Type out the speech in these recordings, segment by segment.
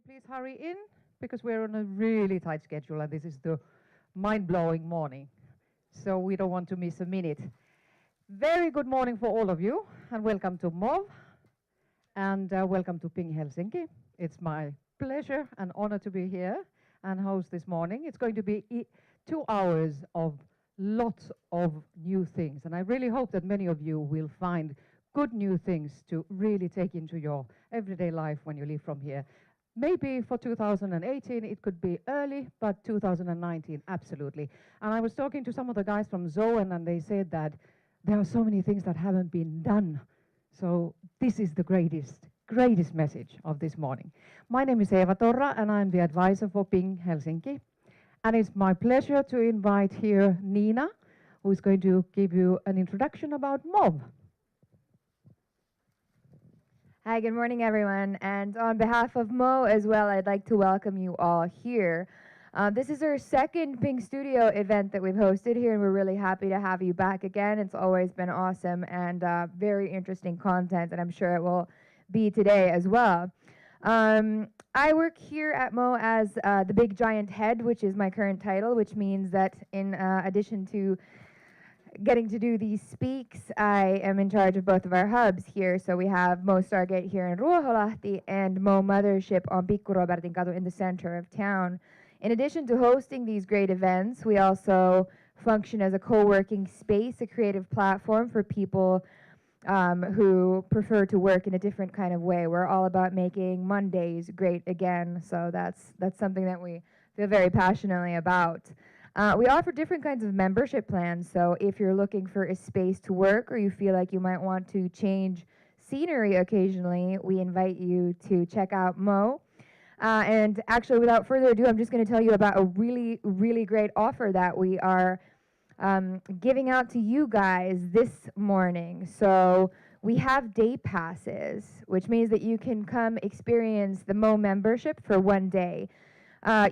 please hurry in because we're on a really tight schedule and this is the mind-blowing morning. So we don't want to miss a minute. Very good morning for all of you and welcome to MOW and welcome to Ping Helsinki. It's my pleasure and honor to be here and host this morning. It's going to be 2 hours of lots of new things and I really hope that many of you will find good new things to really take into your everyday life when you leave from here. Maybe for 2018 it could be early, but 2019 absolutely. And I was talking to some of the guys from Zoan and they said that there are so many things that haven't been done. So this is the greatest message of this morning. My name is Eva Torra and I'm the advisor for Ping Helsinki. And it's my pleasure to invite here Nina, who is going to give you an introduction about MOW. Hi, good morning, everyone. And on behalf of MOW as well, I'd like to welcome you all here. This is our second Ping Studio event that we've hosted here, and we're really happy to have you back again. It's always been awesome and very interesting content, and I'm sure it will be today as well. I work here at MOW as the Big Giant Head, which is my current title, which means that in addition to getting to do these speaks, I am in charge of both of our hubs here. So we have MOW Stargate here in Ruoholahti and MOW Mothership on Pikku Robertinkatu in the center of town. In addition to hosting these great events, we also function as a co-working space, a creative platform for people who prefer to work in a different kind of way. We're all about making Mondays great again, so that's something that we feel very passionately about. We offer different kinds of membership plans, so if you're looking for a space to work or you feel like you might want to change scenery occasionally, we invite you to check out MOW. And actually, without further ado, I'm just going to tell you about a really great offer that we are giving out to you guys this morning. So we have day passes, which means that you can come experience the MOW membership for 1 day.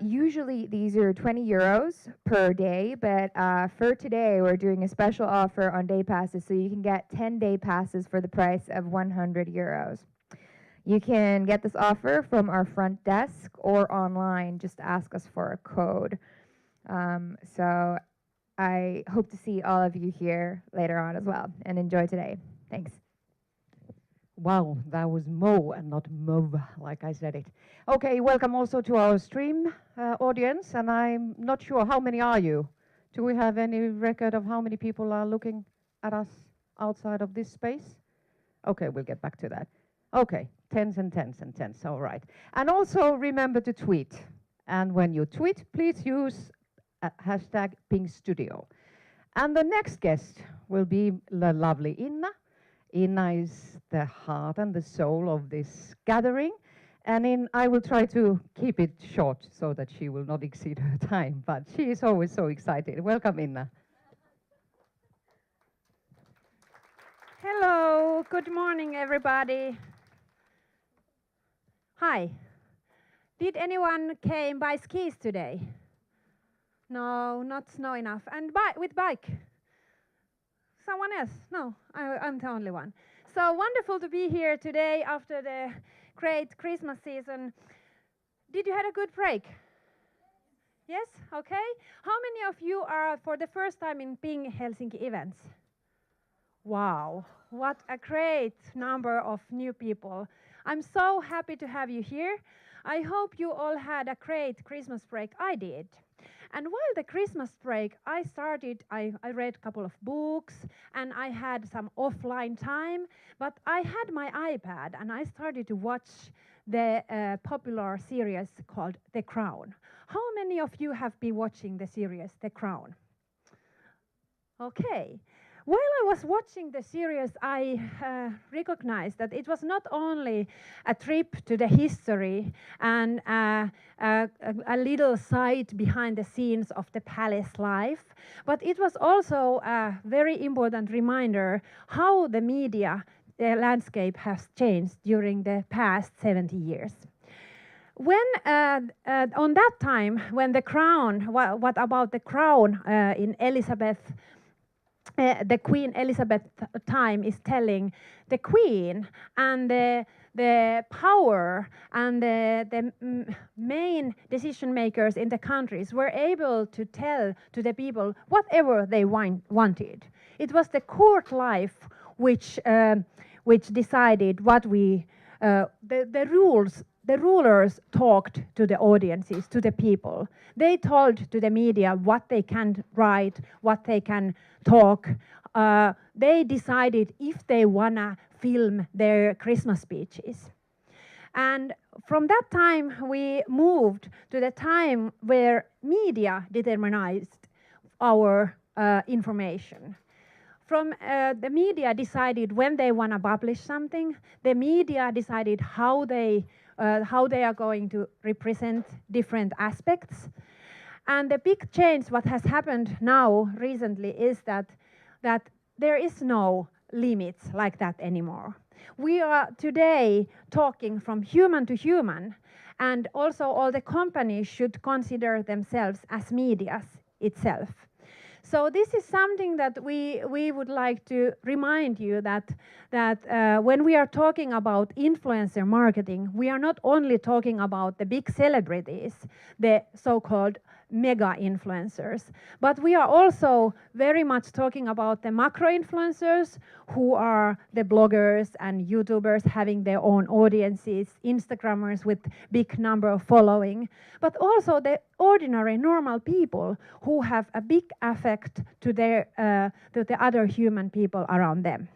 Usually these are 20 euros per day, but for today we're doing a special offer on day passes, so you can get 10 day passes for the price of 100 euros. You can get this offer from our front desk or online. Just ask us for a code. So I hope to see all of you here later on as well, and enjoy today. Thanks. Wow, that was MOW and not MOW, like I said it. Okay, welcome also to our stream audience, and I'm not sure, how many are you? Do we have any record of how many people are looking at us outside of this space? Okay, we'll get back to that. Okay, tens and tens and tens, all right. And also remember to tweet. And when you tweet, please use hashtag #PingStudio. And the next guest will be the lovely Inna. Inna is the heart and the soul of this gathering. And I will try to keep it short so that she will not exceed her time, but she is always so excited. Welcome, Inna. Hello, good morning, everybody. Hi. Did anyone came by skis today? No, not snow enough. And with bike? Someone else? No, I'm the only one. So wonderful to be here today after the great Christmas season. Did you have a good break? Yes? Okay. How many of you are for the first time in Ping Helsinki events? Wow, what a great number of new people. I'm so happy to have you here. I hope you all had a great Christmas break. I did. And while the Christmas break, I read a couple of books and I had some offline time, but I had my iPad and I started to watch the popular series called The Crown. How many of you have been watching the series The Crown? Okay. While I was watching the series, I recognized that it was not only a trip to the history and a little sight behind the scenes of the palace life, but it was also a very important reminder how the media landscape has changed during the past 70 years. When on that time, when the crown, what about the crown in Elizabeth the Queen Elizabeth time is telling the Queen and the power and the main decision makers in the countries were able to tell to the people whatever they wanted. It was the court life which decided what the rulers talked to the audiences, to the people. They told to the media what they can write, what they can talk. They decided if they wanna film their Christmas speeches. And from that time, we moved to the time where media determined our information. From the media decided when they want to publish something. The media decided how they are going to represent different aspects. And the big change, what has happened now recently, is that there is no limits like that anymore. We are today talking from human to human, and also all the companies should consider themselves as media itself. So this is something that we would like to remind you that when we are talking about influencer marketing, we are not only talking about the big celebrities, the so-called mega influencers, but we are also very much talking about the macro influencers, who are the bloggers and YouTubers having their own audiences, Instagrammers with big number of following, but also the ordinary normal people who have a big effect to the other human people around them.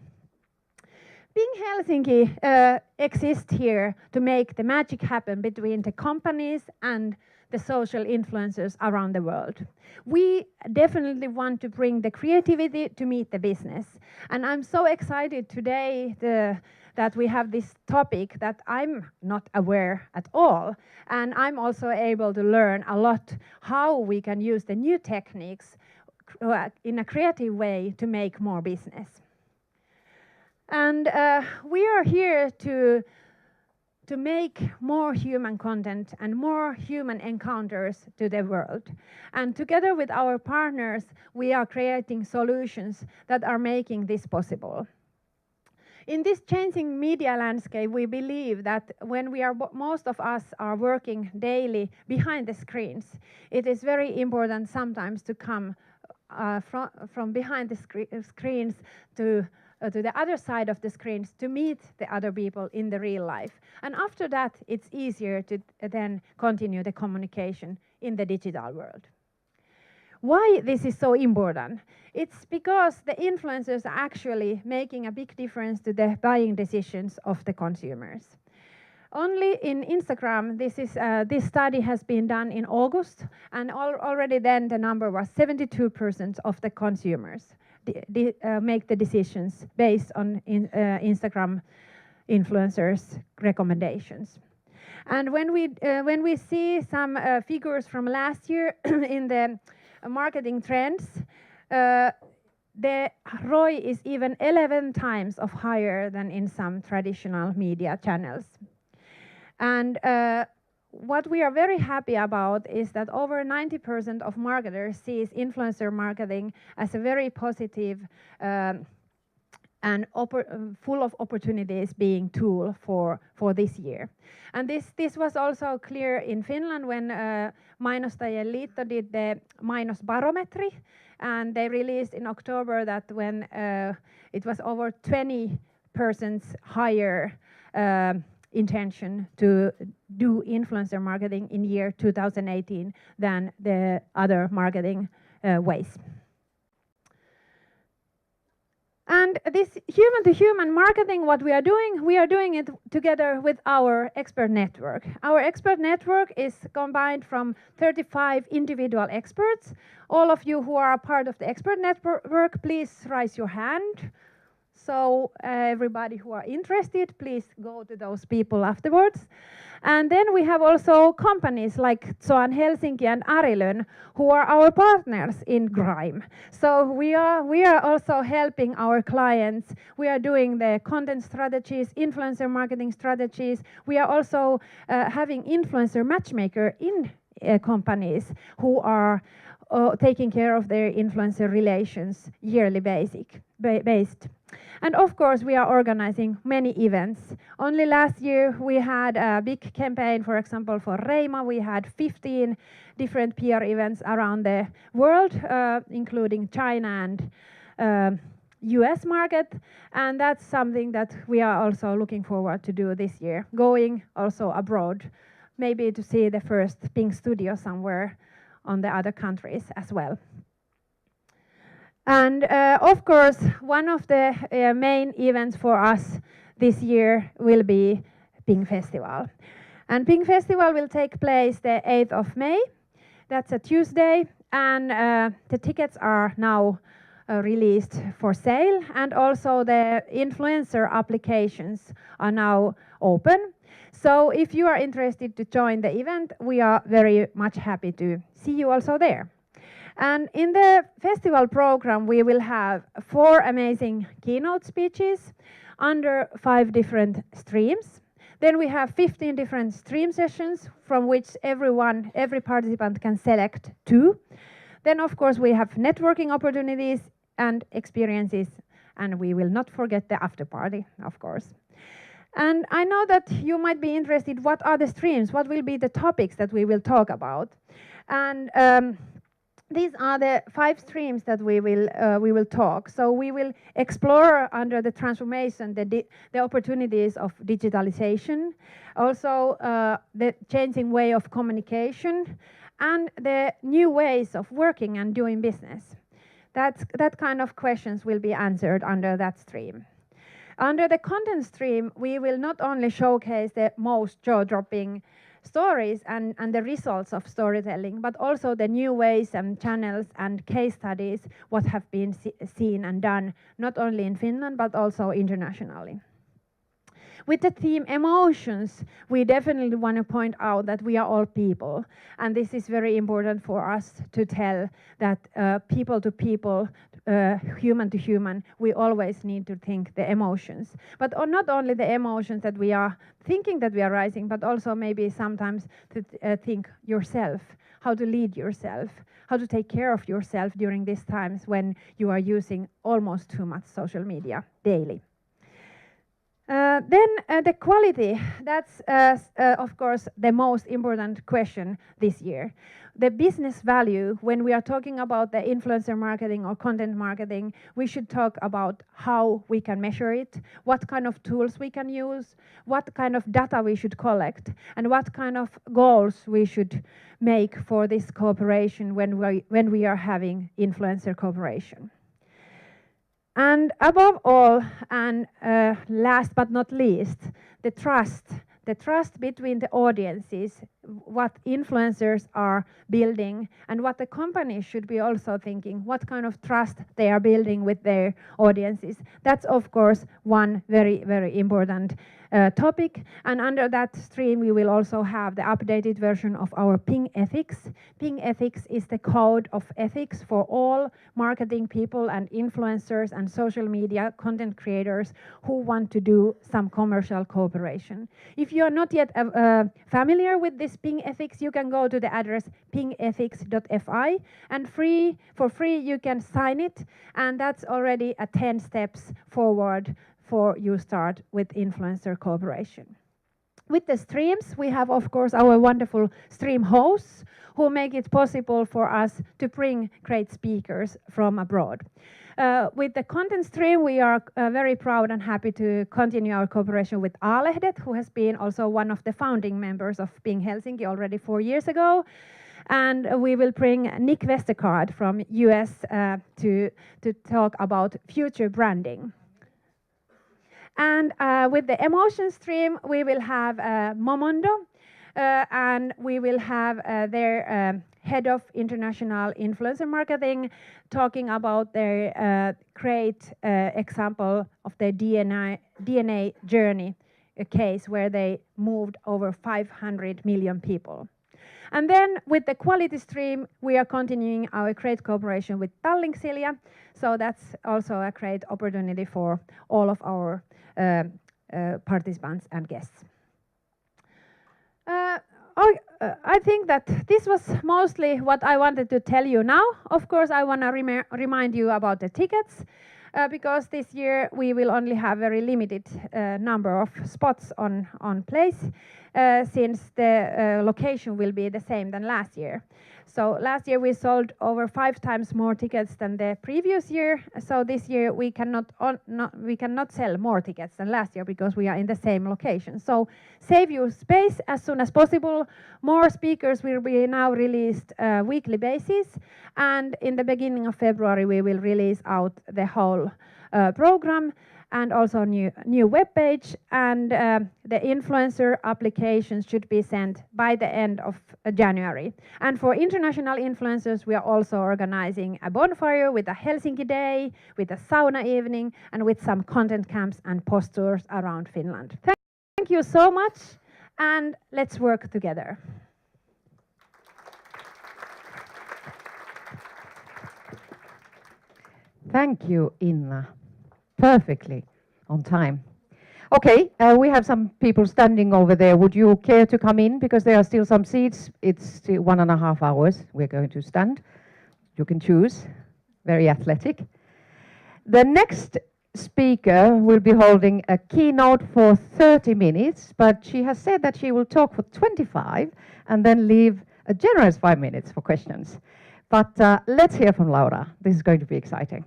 Being Helsinki exists here to make the magic happen between the companies and the social influencers around the world. We definitely want to bring the creativity to meet the business. And I'm so excited today that we have this topic that I'm not aware at all. And I'm also able to learn a lot how we can use the new techniques in a creative way to make more business. And we are here to make more human content and more human encounters to the world. And together with our partners, we are creating solutions that are making this possible. In this changing media landscape, we believe that when most of us are working daily behind the screens, it is very important sometimes to come from behind the screens to the other side of the screens to meet the other people in the real life. And after that, it's easier to then continue the communication in the digital world. Why this is so important? It's because the influencers are actually making a big difference to the buying decisions of the consumers. Only in Instagram, this study has been done in August, and already then the number was 72% of the consumers make the decisions based on Instagram influencers' recommendations. And when we see some figures from last year in the marketing trends, the ROI is even 11 times higher than in some traditional media channels. And what we are very happy about is that over 90% of marketers sees influencer marketing as a very positive and full of opportunities being tool for this year. And this was also clear in Finland when Mainostajien Liitto did the Mainosbarometri, and they released in October that when it was over 20% higher intention to do influencer marketing in year 2018 than the other marketing ways. And this human-to-human marketing, what we are doing it together with our expert network. Our expert network is combined from 35 individual experts. All of you who are a part of the expert network, please raise your hand. So everybody who are interested, please go to those people afterwards. And then we have also companies like Zoan Helsinki and Arilyn, who are our partners in Grime. So we are also helping our clients. We are doing the content strategies, influencer marketing strategies. We are also having influencer matchmaker in companies who are taking care of their influencer relations yearly based. And of course, we are organizing many events. Only last year, we had a big campaign, for example, for Reima. We had 15 different PR events around the world, including China and US market. And that's something that we are also looking forward to do this year, going also abroad, maybe to see the first Pink Studio somewhere on the other countries as well. And of course, one of the main events for us this year will be Pink Festival. And Pink Festival will take place the 8th of May. That's a Tuesday, and the tickets are now released for sale, and also the influencer applications are now open. So if you are interested to join the event, we are very much happy to see you also there. And in the festival program, we will have 4 amazing keynote speeches under 5 different streams. Then we have 15 different stream sessions from which every participant can select 2. Then of course we have networking opportunities and experiences, and we will not forget the after party, of course. And I know that you might be interested, what are the streams? What will be the topics that we will talk about? And these are the 5 streams that we will talk. So we will explore under the transformation the opportunities of digitalization, also the changing way of communication, and the new ways of working and doing business. That kind of questions will be answered under that stream. Under the content stream, we will not only showcase the most jaw-dropping stories and the results of storytelling, but also the new ways and channels and case studies, what have been seen and done, not only in Finland, but also internationally. With the theme emotions, we definitely want to point out that we are all people. And this is very important for us to tell that people to people, human to human, we always need to think the emotions. But not only the emotions that we are thinking that we are rising, but also maybe sometimes to think yourself, how to lead yourself, how to take care of yourself during these times when you are using almost too much social media daily. Then the quality, that's of course the most important question this year. The business value, when we are talking about the influencer marketing or content marketing, we should talk about how we can measure it, what kind of tools we can use, what kind of data we should collect, and what kind of goals we should make for this cooperation when we are having influencer cooperation. And above all, and last but not least, the trust between the audiences, what influencers are building, and what the companies should be also thinking, what kind of trust they are building with their audiences. That's of course one very, very important topic. And under that stream, we will also have the updated version of our Ping Ethics. Ping Ethics is the code of ethics for all marketing people and influencers and social media content creators who want to do some commercial cooperation. If you are not yet familiar with this Ping Ethics, you can go to the address pingethics.fi, and for free you can sign it, and that's already a 10 steps forward for you start with influencer cooperation. With the streams, we have of course our wonderful stream hosts who make it possible for us to bring great speakers from abroad. With the content stream, we are very proud and happy to continue our cooperation with A-lehdet, who has been also one of the founding members of Ping Helsinki already 4 years ago. And we will bring Nick Westergaard from US to talk about future branding. And with the emotion stream, we will have Momondo, and we will have their head of international influencer marketing talking about their great example of their DNA journey, a case where they moved over 500 million people. And then with the quality stream, we are continuing our great cooperation with Tallink Silja. So that's also a great opportunity for all of our I think that this was mostly what I wanted to tell you now. Of course, I want to remind you about the tickets. Because this year we will only have very limited number of spots on place, since the location will be the same than last year. So last year we sold over 5 times more tickets than the previous year. So this year we cannot sell more tickets than last year because we are in the same location. So save your space as soon as possible. More speakers will be now released weekly basis, and in the beginning of February we will release out the whole program, and also new web page, and the influencer applications should be sent by the end of January. And for international influencers, we are also organizing a bonfire with a Helsinki day, with a sauna evening, and with some content camps and posters around Finland. Thank you so much, and let's work together. Thank you, Inna. Perfectly on time. Okay, we have some people standing over there. Would you care to come in? Because there are still some seats. It's still 1.5 hours we're going to stand. You can choose. Very athletic. The next speaker will be holding a keynote for 30 minutes, but she has said that she will talk for 25 and then leave a generous 5 minutes for questions. But let's hear from Laura. This is going to be exciting.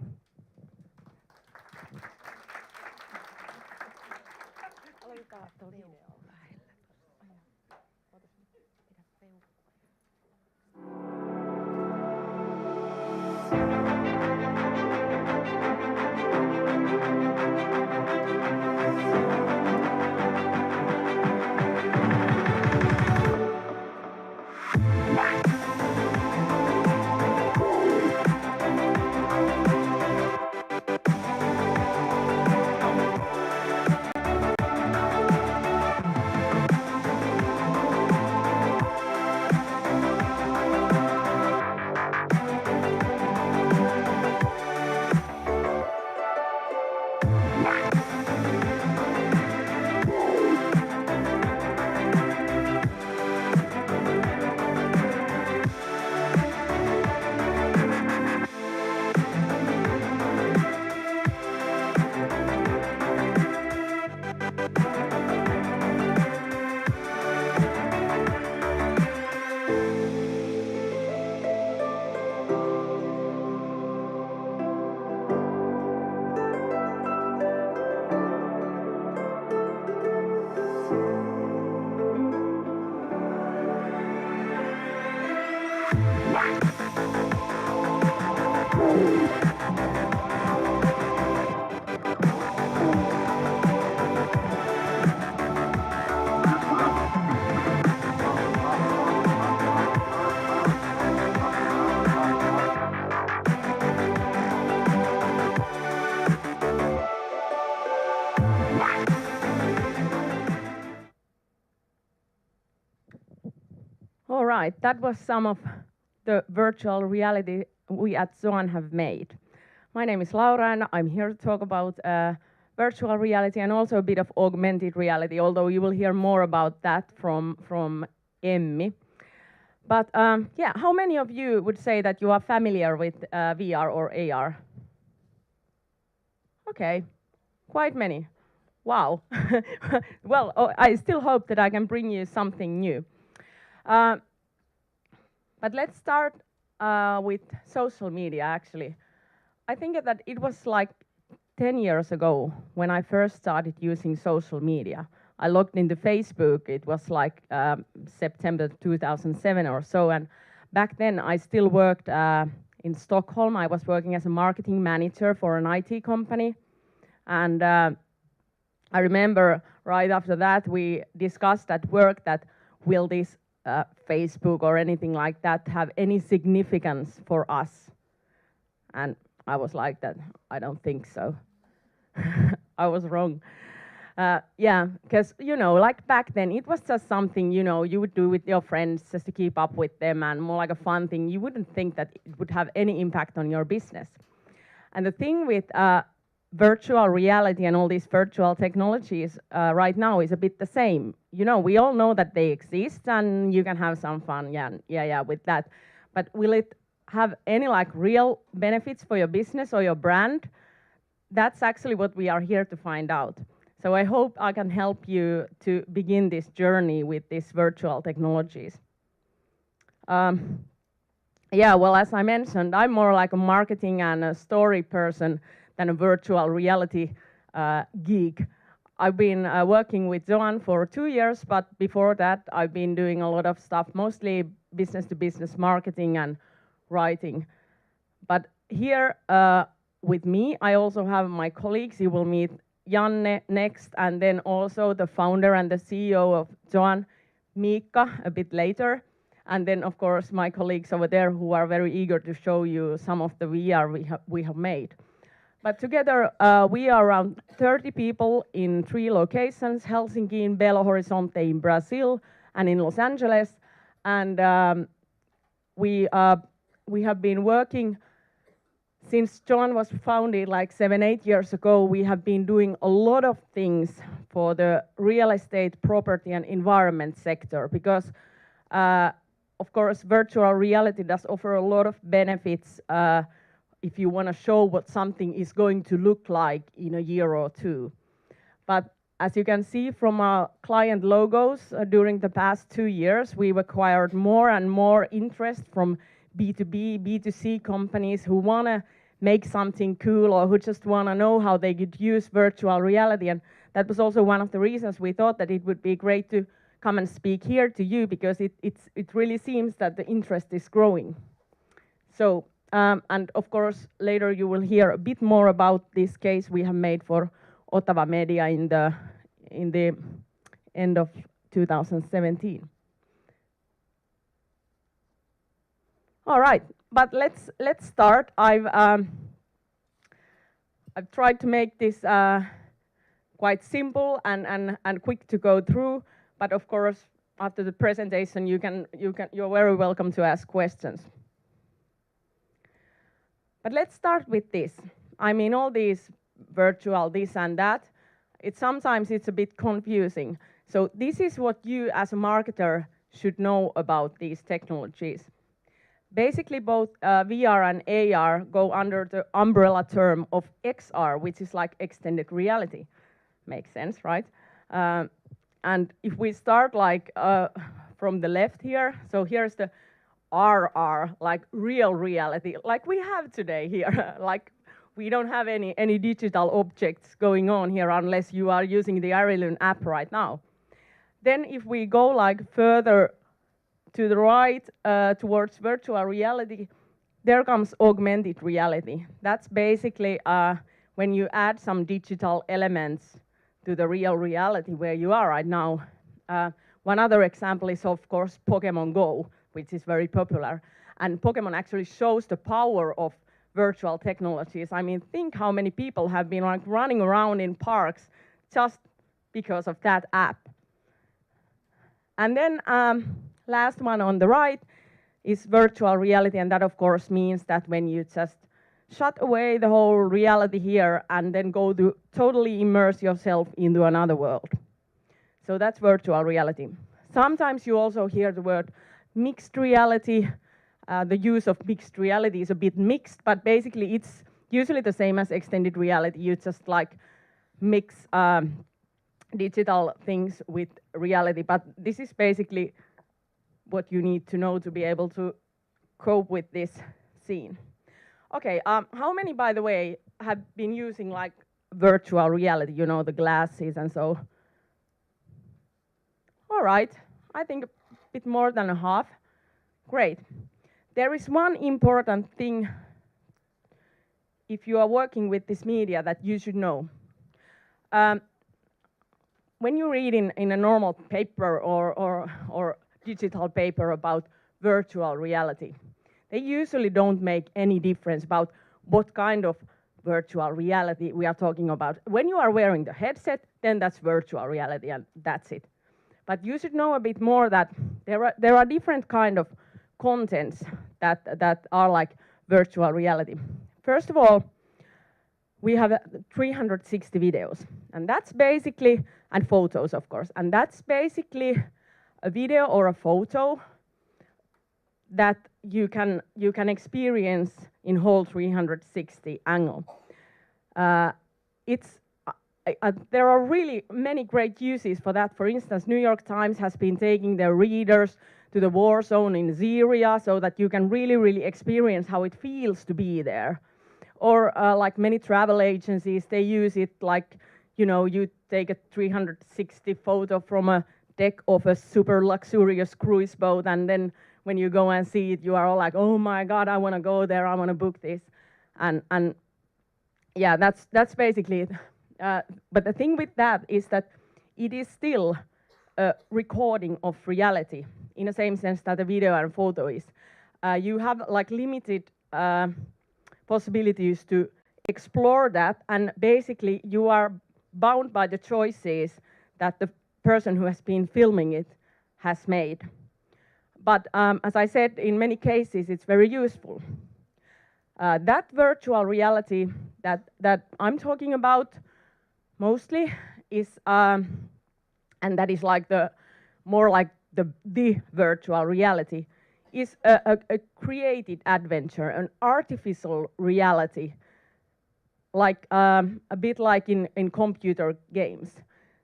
All right, that was some of the virtual reality we at Zoan have made. My name is Laura, and I'm here to talk about virtual reality and also a bit of augmented reality, although you will hear more about that from Emmi. But yeah, how many of you would say that you are familiar with VR or AR? Okay, quite many. Wow. Well, I still hope that I can bring you something new. But let's start with social media, actually. I think that it was like 10 years ago when I first started using social media. I logged into Facebook, it was like September 2007 or so, and back then I still worked in Stockholm. I was working as a marketing manager for an IT company, and I remember right after that we discussed at work that will this Facebook or anything like that have any significance for us? And I was like that, I don't think so. I was wrong. Yeah, because, you know, like back then, it was just something, you know, you would do with your friends just to keep up with them and more like a fun thing. You wouldn't think that it would have any impact on your business. And the thing with virtual reality and all these virtual technologies right now is a bit the same. You know, we all know that they exist and you can have some fun, yeah, with that. But will it have any like real benefits for your business or your brand? That's actually what we are here to find out. So I hope I can help you to begin this journey with these virtual technologies. Yeah, well, as I mentioned, I'm more like a marketing and a story person than a virtual reality geek. I've been working with Zoan for 2 years, but before that, I've been doing a lot of stuff, mostly business-to-business marketing and writing. But here with me, I also have my colleagues. You will meet Janne next, and then also the founder and the CEO of Zoan, Miikka, a bit later. And then, of course, my colleagues over there who are very eager to show you some of the VR we have made. But together, we are around 30 people in 3 locations, Helsinki, in Belo Horizonte in Brazil, and in Los Angeles. And we have been working since John was founded like 7-8 years ago. We have been doing a lot of things for the real estate, property, and environment sector because of course, virtual reality does offer a lot of benefits if you want to show what something is going to look like in a year or 2. But as you can see from our client logos during the past 2 years, we've acquired more and more interest from B2B, B2C companies who want to make something cool or who just want to know how they could use virtual reality. And that was also one of the reasons we thought that it would be great to come and speak here to you because it really seems that the interest is growing. So, and of course, later you will hear a bit more about this case we have made for Ottawa Media in the end of 2017. All right, but let's start. I've tried to make this quite simple and quick to go through. But of course, after the presentation, you're very welcome to ask questions. But let's start with this. I mean, all these virtual this and that, sometimes it's a bit confusing. So this is what you as a marketer should know about these technologies. Basically, both VR and AR go under the umbrella term of XR, which is like extended reality. Makes sense, right? And if we start like from the left here, so here's the RR, like real reality, like we have today here. Like we don't have any digital objects going on here unless you are using the Arilyn app right now. Then if we go like further to the right towards virtual reality, there comes augmented reality. That's basically when you add some digital elements to the real reality where you are right now. One other example is, of course, Pokemon Go, which is very popular. And Pokemon actually shows the power of virtual technologies. I mean, think how many people have been like running around in parks just because of that app. And then last one on the right is virtual reality, and that of course means that when you just shut away the whole reality here and then go to totally immerse yourself into another world. So that's virtual reality. Sometimes you also hear the word mixed reality. The use of mixed reality is a bit mixed, but basically it's usually the same as extended reality. You just like mix digital things with reality, but this is basically what you need to know to be able to cope with this scene. Okay, how many, by the way, have been using like virtual reality, you know, the glasses and so? All right, I think a bit more than a half. Great. There is one important thing if you are working with this media that you should know. When you read in a normal paper or digital paper about virtual reality, they usually don't make any difference about what kind of virtual reality we are talking about. When you are wearing the headset, then that's virtual reality and that's it. But you should know a bit more that there are different kind of contents that are like virtual reality. First of all, we have 360 videos, and that's basically, and photos of course, and that's basically a video or a photo that you can experience in whole 360 angle. There are really many great uses for that. For instance, New York Times has been taking their readers to the war zone in Syria so that you can really experience how it feels to be there. Or like many travel agencies, they use it like, you know, you take a 360 photo from a deck of a super luxurious cruise boat, and then when you go and see it, you are all like, oh my God, I want to go there, I want to book this. And yeah, that's basically it. But the thing with that is that it is still a recording of reality in the same sense that a video and photo is. You have like limited possibilities to explore that, and basically you are bound by the choices that the person who has been filming it has made. But as I said, in many cases it's very useful. That virtual reality that I'm talking about mostly is, and that is like the more like the virtual reality, is a created adventure, an artificial reality, like a bit like in computer games.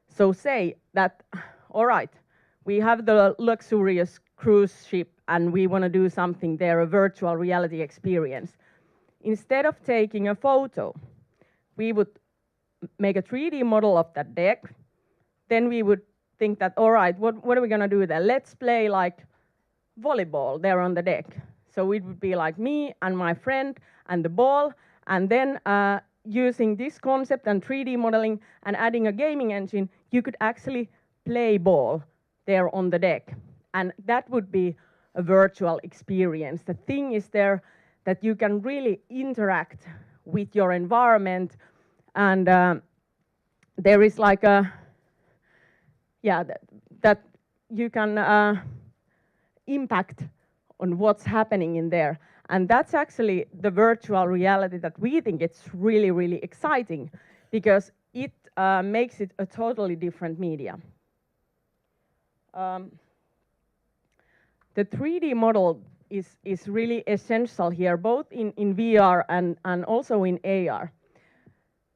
So say that, all right, we have the luxurious cruise ship and we want to do something there, a virtual reality experience. Instead of taking a photo, we would make a 3D model of that deck. Then we would think that, all right, what are we going to do there? Let's play like volleyball there on the deck. So it would be like me and my friend and the ball, and then using this concept and 3D modeling and adding a gaming engine, you could actually play ball there on the deck. And that would be a virtual experience. The thing is there that you can really interact with your environment, and there is like a, yeah, that you can impact on what's happening in there. And that's actually the virtual reality that we think it's really exciting, because it makes it a totally different media. The 3D model is really essential here, both in VR and also in AR.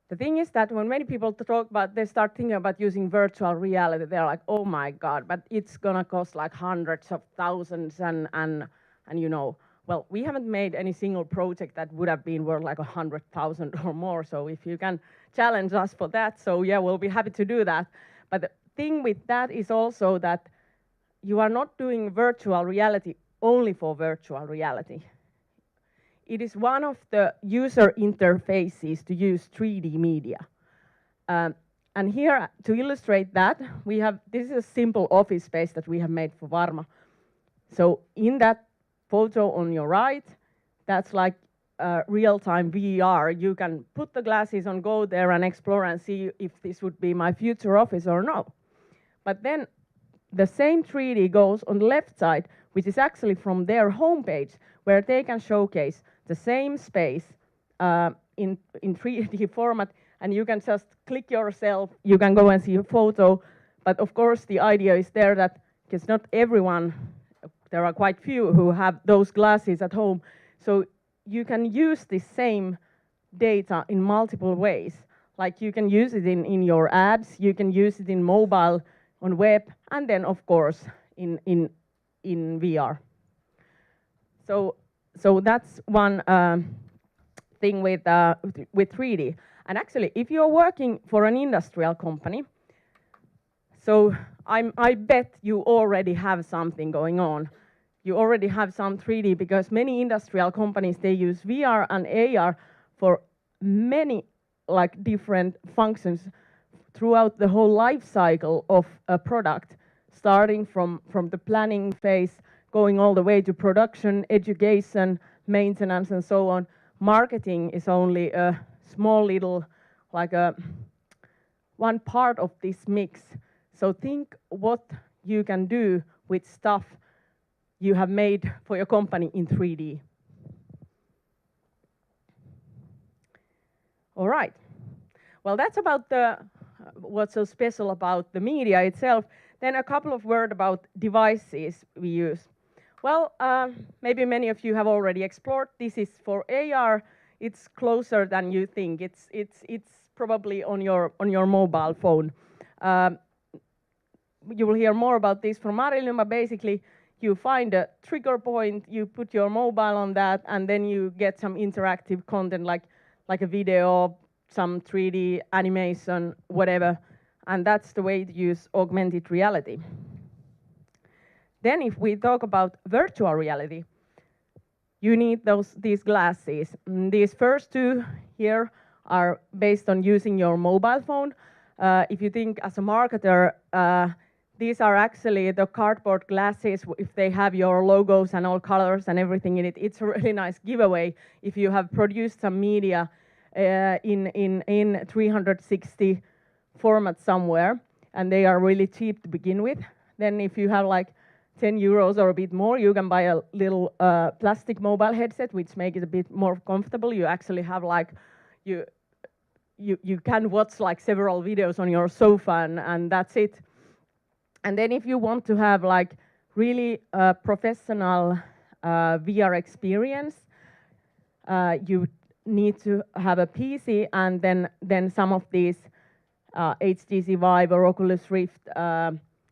The thing is that when many people talk about, they start thinking about using virtual reality, they're like, oh my God, but it's gonna cost like hundreds of thousands, and you know, well, we haven't made any single project that would have been worth like 100,000 or more. So if you can challenge us for that, so yeah, we'll be happy to do that. But the thing with that is also that you are not doing virtual reality only for virtual reality. It is one of the user interfaces to use 3D media. And here, to illustrate that, we have, this is a simple office space that we have made for Varma. So in that photo on your right, that's like real-time VR. You can put the glasses on, go there and explore and see if this would be my future office or no. But then the same 3D goes on the left side, which is actually from their homepage, where they can showcase the same space in 3D format, and you can just click yourself, you can go and see a photo. But of course, the idea is there that, because not everyone, there are quite few who have those glasses at home, so you can use the same data in multiple ways. Like you can use it in your ads, you can use it in mobile, on web, and then of course in VR. So that's one thing with 3D. And actually, if you're working for an industrial company, so I bet you already have something going on. You already have some 3D, because many industrial companies, they use VR and AR for many like different functions throughout the whole life cycle of a product, starting from the planning phase, going all the way to production, education, maintenance, and so on. Marketing is only a small little, like one part of this mix. So think what you can do with stuff you have made for your company in 3D. All right. Well, that's about the what's so special about the media itself. Then a couple of words about devices we use. Well, maybe many of you have already explored. This is for AR. It's closer than you think. It's probably on your mobile phone. You will hear more about this from Arilyn, but basically you find a trigger point, you put your mobile on that, and then you get some interactive content like a video, some 3D animation, whatever. And that's the way to use augmented reality. Then if we talk about virtual reality, you need these glasses. These first two here are based on using your mobile phone. If you think as a marketer, these are actually the cardboard glasses. If they have your logos and all colors and everything in it, it's a really nice giveaway if you have produced some media in 360 format somewhere, and they are really cheap to begin with. Then if you have like 10 euros or a bit more, you can buy a little plastic mobile headset, which makes it a bit more comfortable. You actually have like, you can watch like several videos on your sofa, and that's it. And then if you want to have like really professional VR experience, you need to have a PC, and then some of these HTC Vive or Oculus Rift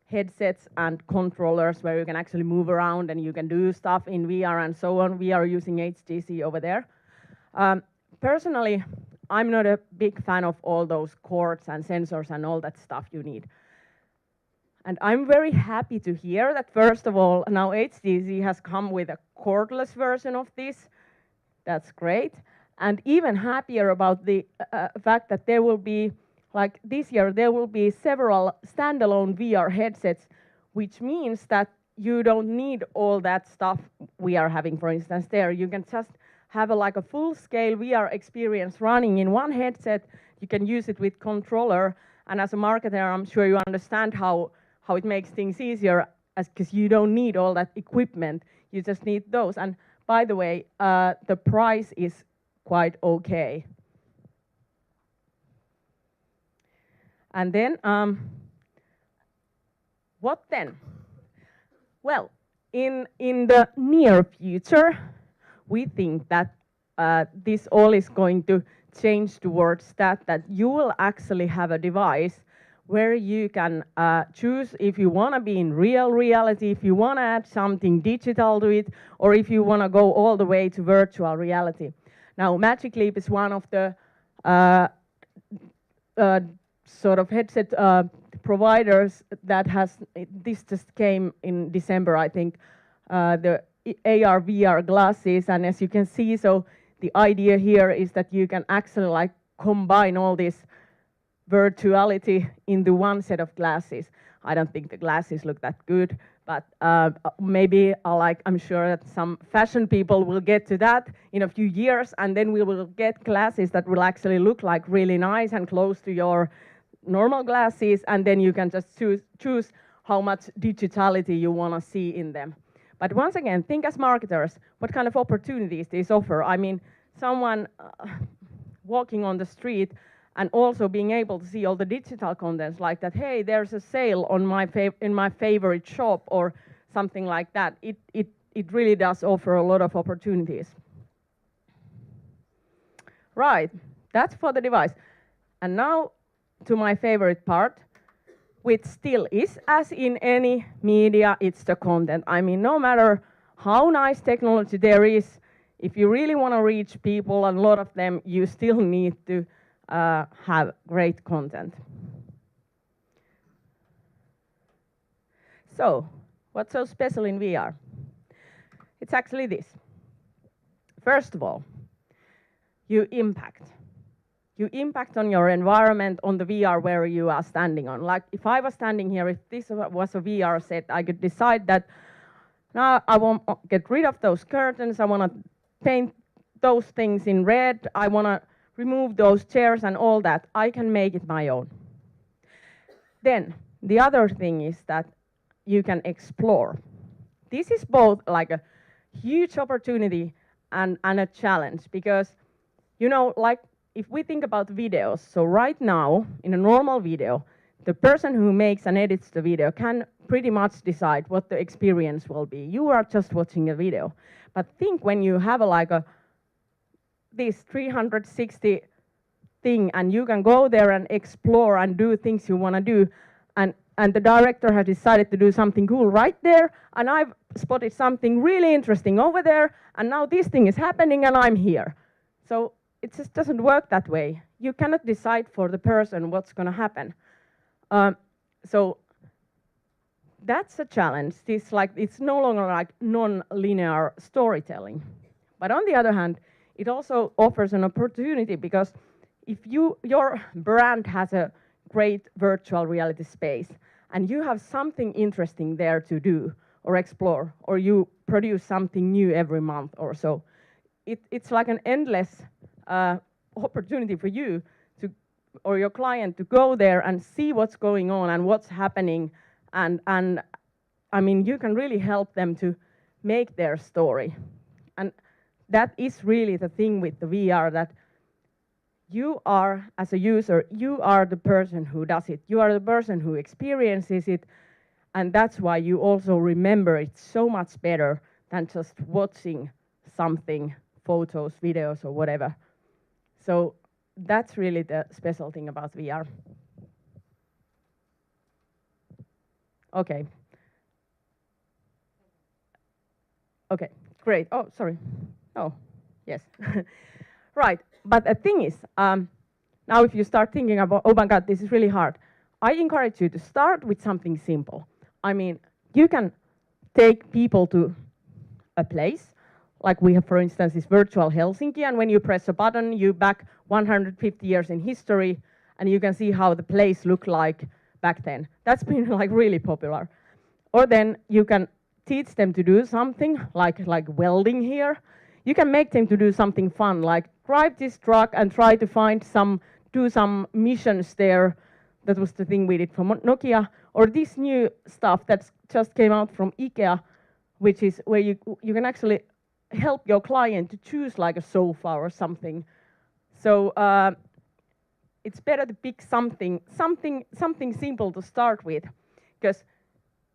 headsets and controllers where you can actually move around and you can do stuff in VR and so on. We are using HTC over there. Personally, I'm not a big fan of all those cords and sensors and all that stuff you need. And I'm very happy to hear that, first of all, now HTC has come with a cordless version of this. That's great. And even happier about the fact that there will be, like this year, there will be several standalone VR headsets, which means that you don't need all that stuff we are having, for instance, there. You can just have like a full-scale VR experience running in one headset. You can use it with controller. And as a marketer, I'm sure you understand how it makes things easier, because you don't need all that equipment. You just need those. And by the way, the price is quite okay. And then, what then? Well, in the near future, we think that this all is going to change towards that you will actually have a device where you can choose if you want to be in real reality, if you want to add something digital to it, or if you want to go all the way to virtual reality. Now, Magic Leap is one of the sort of headset providers that has, this just came in December, I think, the AR VR glasses. And as you can see, so the idea here is that you can actually like combine all this virtuality into one set of glasses. I don't think the glasses look that good, but maybe I'm sure that some fashion people will get to that in a few years, and then we will get glasses that will actually look like really nice and close to your normal glasses, and then you can just choose how much digitality you want to see in them. But once again, think as marketers, what kind of opportunities these offer. I mean, someone walking on the street and also being able to see all the digital contents like that, hey, there's a sale on in my favorite shop or something like that. It really does offer a lot of opportunities. Right, that's for the device. And now to my favorite part, which still is, as in any media, it's the content. I mean, no matter how nice technology there is, if you really want to reach people, and a lot of them, you still need to have great content. So, what's so special in VR? It's actually this. First of all, you impact. You impact on your environment, on the VR where you are standing on. Like if I was standing here, if this was a VR set, I could decide that now I want to get rid of those curtains, I want to paint those things in red, I want to remove those chairs and all that. I can make it my own. Then the other thing is that you can explore. This is both like a huge opportunity and a challenge, because, you know, like if we think about videos, so right now, in a normal video, the person who makes and edits the video can pretty much decide what the experience will be. You are just watching a video. But think when you have this 360 thing, and you can go there and explore and do things you want to do, and the director has decided to do something cool right there, and I've spotted something really interesting over there, and now this thing is happening and I'm here. So it just doesn't work that way. You cannot decide for the person what's going to happen. So that's a challenge. It's no longer like non-linear storytelling. But on the other hand, it also offers an opportunity, because if your brand has a great virtual reality space and you have something interesting there to do or explore, or you produce something new every month or so, it's like an endless opportunity for you or your client to go there and see what's going on and what's happening, and I mean, you can really help them to make their story. And that is really the thing with the VR, that you are, as a user, you are the person who does it. You are the person who experiences it, and that's why you also remember it so much better than just watching something, photos, videos, or whatever. So that's really the special thing about VR. Okay. Okay, great. Oh, sorry. Oh, yes. Right, but the thing is, now if you start thinking about, oh my God, this is really hard, I encourage you to start with something simple. I mean, you can take people to a place, like we have, for instance, this virtual Helsinki, and when you press a button, you back 150 years in history, and you can see how the place looked like back then. That's been like really popular. Or then you can teach them to do something like welding here. You can make them to do something fun, like drive this truck and try to do some missions there. That was the thing we did for Nokia. Or this new stuff that just came out from IKEA, which is where you can actually help your client to choose like a sofa or something. So it's better to pick something simple to start with, because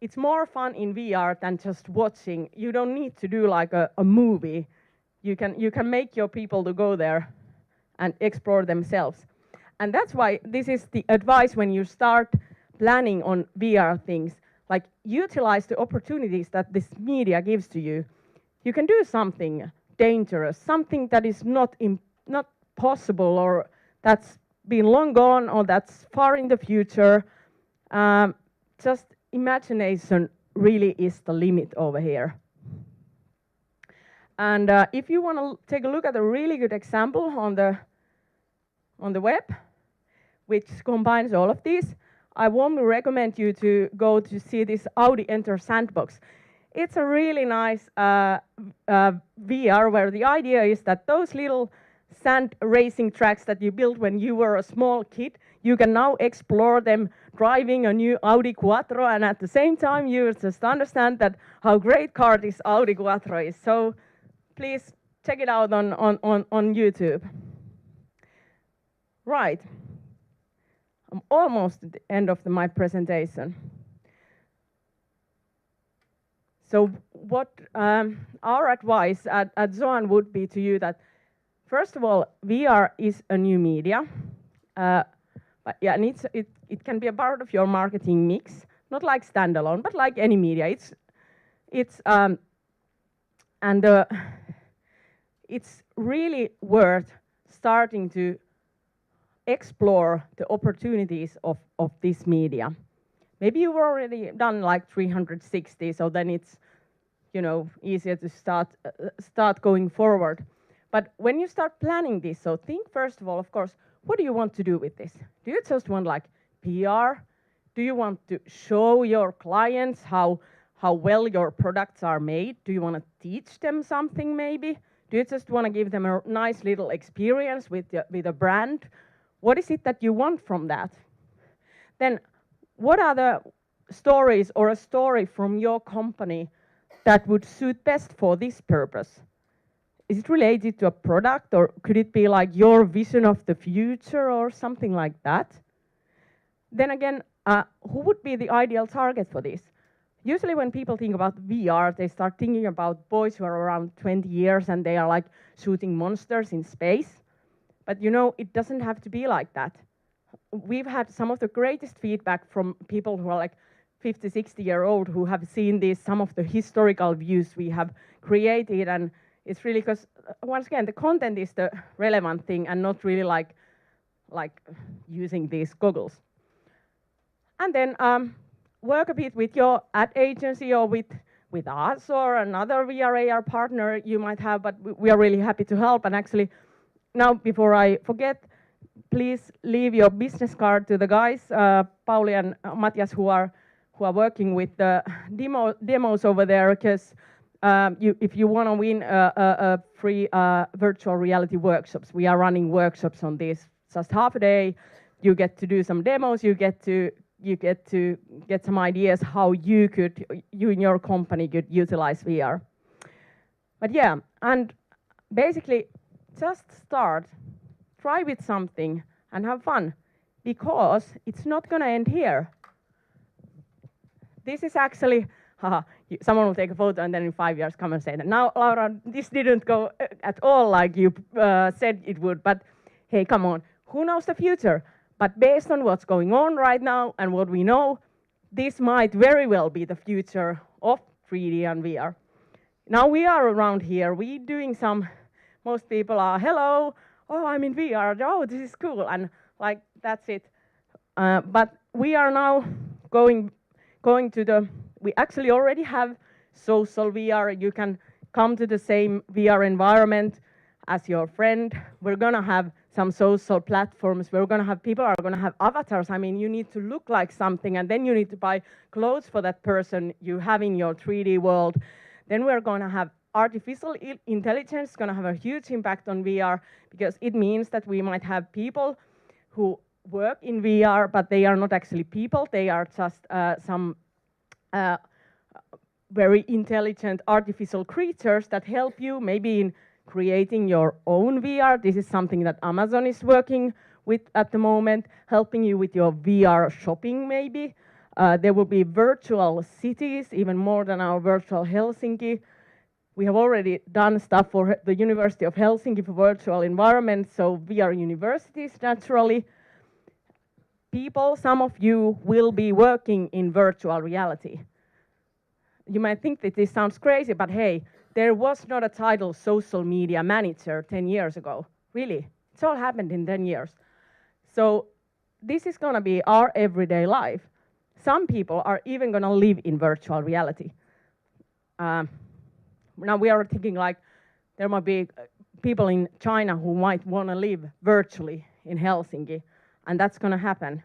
it's more fun in VR than just watching. You don't need to do like a movie. You can make your people to go there and explore themselves. And that's why this is the advice when you start planning on VR things, like utilize the opportunities that this media gives to you. You can do something dangerous, something that is not possible, or that's been long gone, or that's far in the future. Just imagination really is the limit over here. And if you want to take a look at a really good example on the web, which combines all of these, I warmly recommend you to go to see this Audi Enter Sandbox. It's a really nice VR where the idea is that those little sand racing tracks that you built when you were a small kid, you can now explore them driving a new Audi Quattro, and at the same time you just understand that how great car this Audi Quattro is. So please check it out on YouTube. Right. I'm almost at the end of my presentation. So what our advice at Zoan would be to you that, first of all, VR is a new media. But yeah, and it can be a part of your marketing mix, not like standalone, but like any media. It's really worth starting to explore the opportunities of this media. Maybe you've already done like 360, so then it's easier to start going forward. But when you start planning this, so think first of all, of course, what do you want to do with this? Do you just want like PR? Do you want to show your clients how well your products are made? Do you want to teach them something maybe? Do you just want to give them a nice little experience with a brand? What is it that you want from that? Then what are the stories or a story from your company that would suit best for this purpose? is it related to a product, or could it be like your vision of the future or something like that? Then again, who would be the ideal target for this? Usually when people think about VR, they start thinking about boys who are around 20 years and they are like shooting monsters in space. But you know, it doesn't have to be like that. We've had some of the greatest feedback from people who are like 50, 60-year-old who have seen these, some of the historical views we have created. And it's really because, once again, the content is the relevant thing and not really like using these goggles. And then work a bit with your ad agency or with us or another VR AR partner you might have, but we are really happy to help. And actually, now before I forget, please leave your business card to the guys, Pauli and Matthias, who are working with the demos over there, because if you want to win a free virtual reality workshops, we are running workshops on this. Just half a day, you get to do some demos, you get to get some ideas how you in your company could utilize VR. But yeah, and basically just start, try with something and have fun, because it's not gonna end here. This is actually, someone will take a photo and then in 5 years come and say that, now Laura, this didn't go at all like you said it would, but hey, come on, who knows the future? But based on what's going on right now and what we know, this might very well be the future of 3D and VR. Now we are around here, we doing some, most people are, hello, oh, I'm in VR, oh, this is cool, and like, that's it. But we are now going to the, we actually already have social VR, you can come to the same VR environment as your friend. We're gonna have some social platforms. We're gonna have people are gonna have avatars. I mean, you need to look like something, and then you need to buy clothes for that person you have in your 3D world. Then we're gonna have artificial intelligence gonna have a huge impact on VR, because it means that we might have people who work in VR, but they are not actually people. They are just some very intelligent artificial creatures that help you maybe in creating your own VR. This is something that Amazon is working with at the moment, helping you with your VR shopping maybe. There will be virtual cities, even more than our virtual Helsinki. We have already done stuff for the University of Helsinki for virtual environments, so VR universities naturally. People, some of you will be working in virtual reality. You might think that this sounds crazy, but hey, there was not a title social media manager 10 years ago. Really, it's all happened in 10 years. So this is gonna be our everyday life. Some people are even gonna live in virtual reality. Now we are thinking like there might be people in China who might wanna live virtually in Helsinki, and that's gonna happen.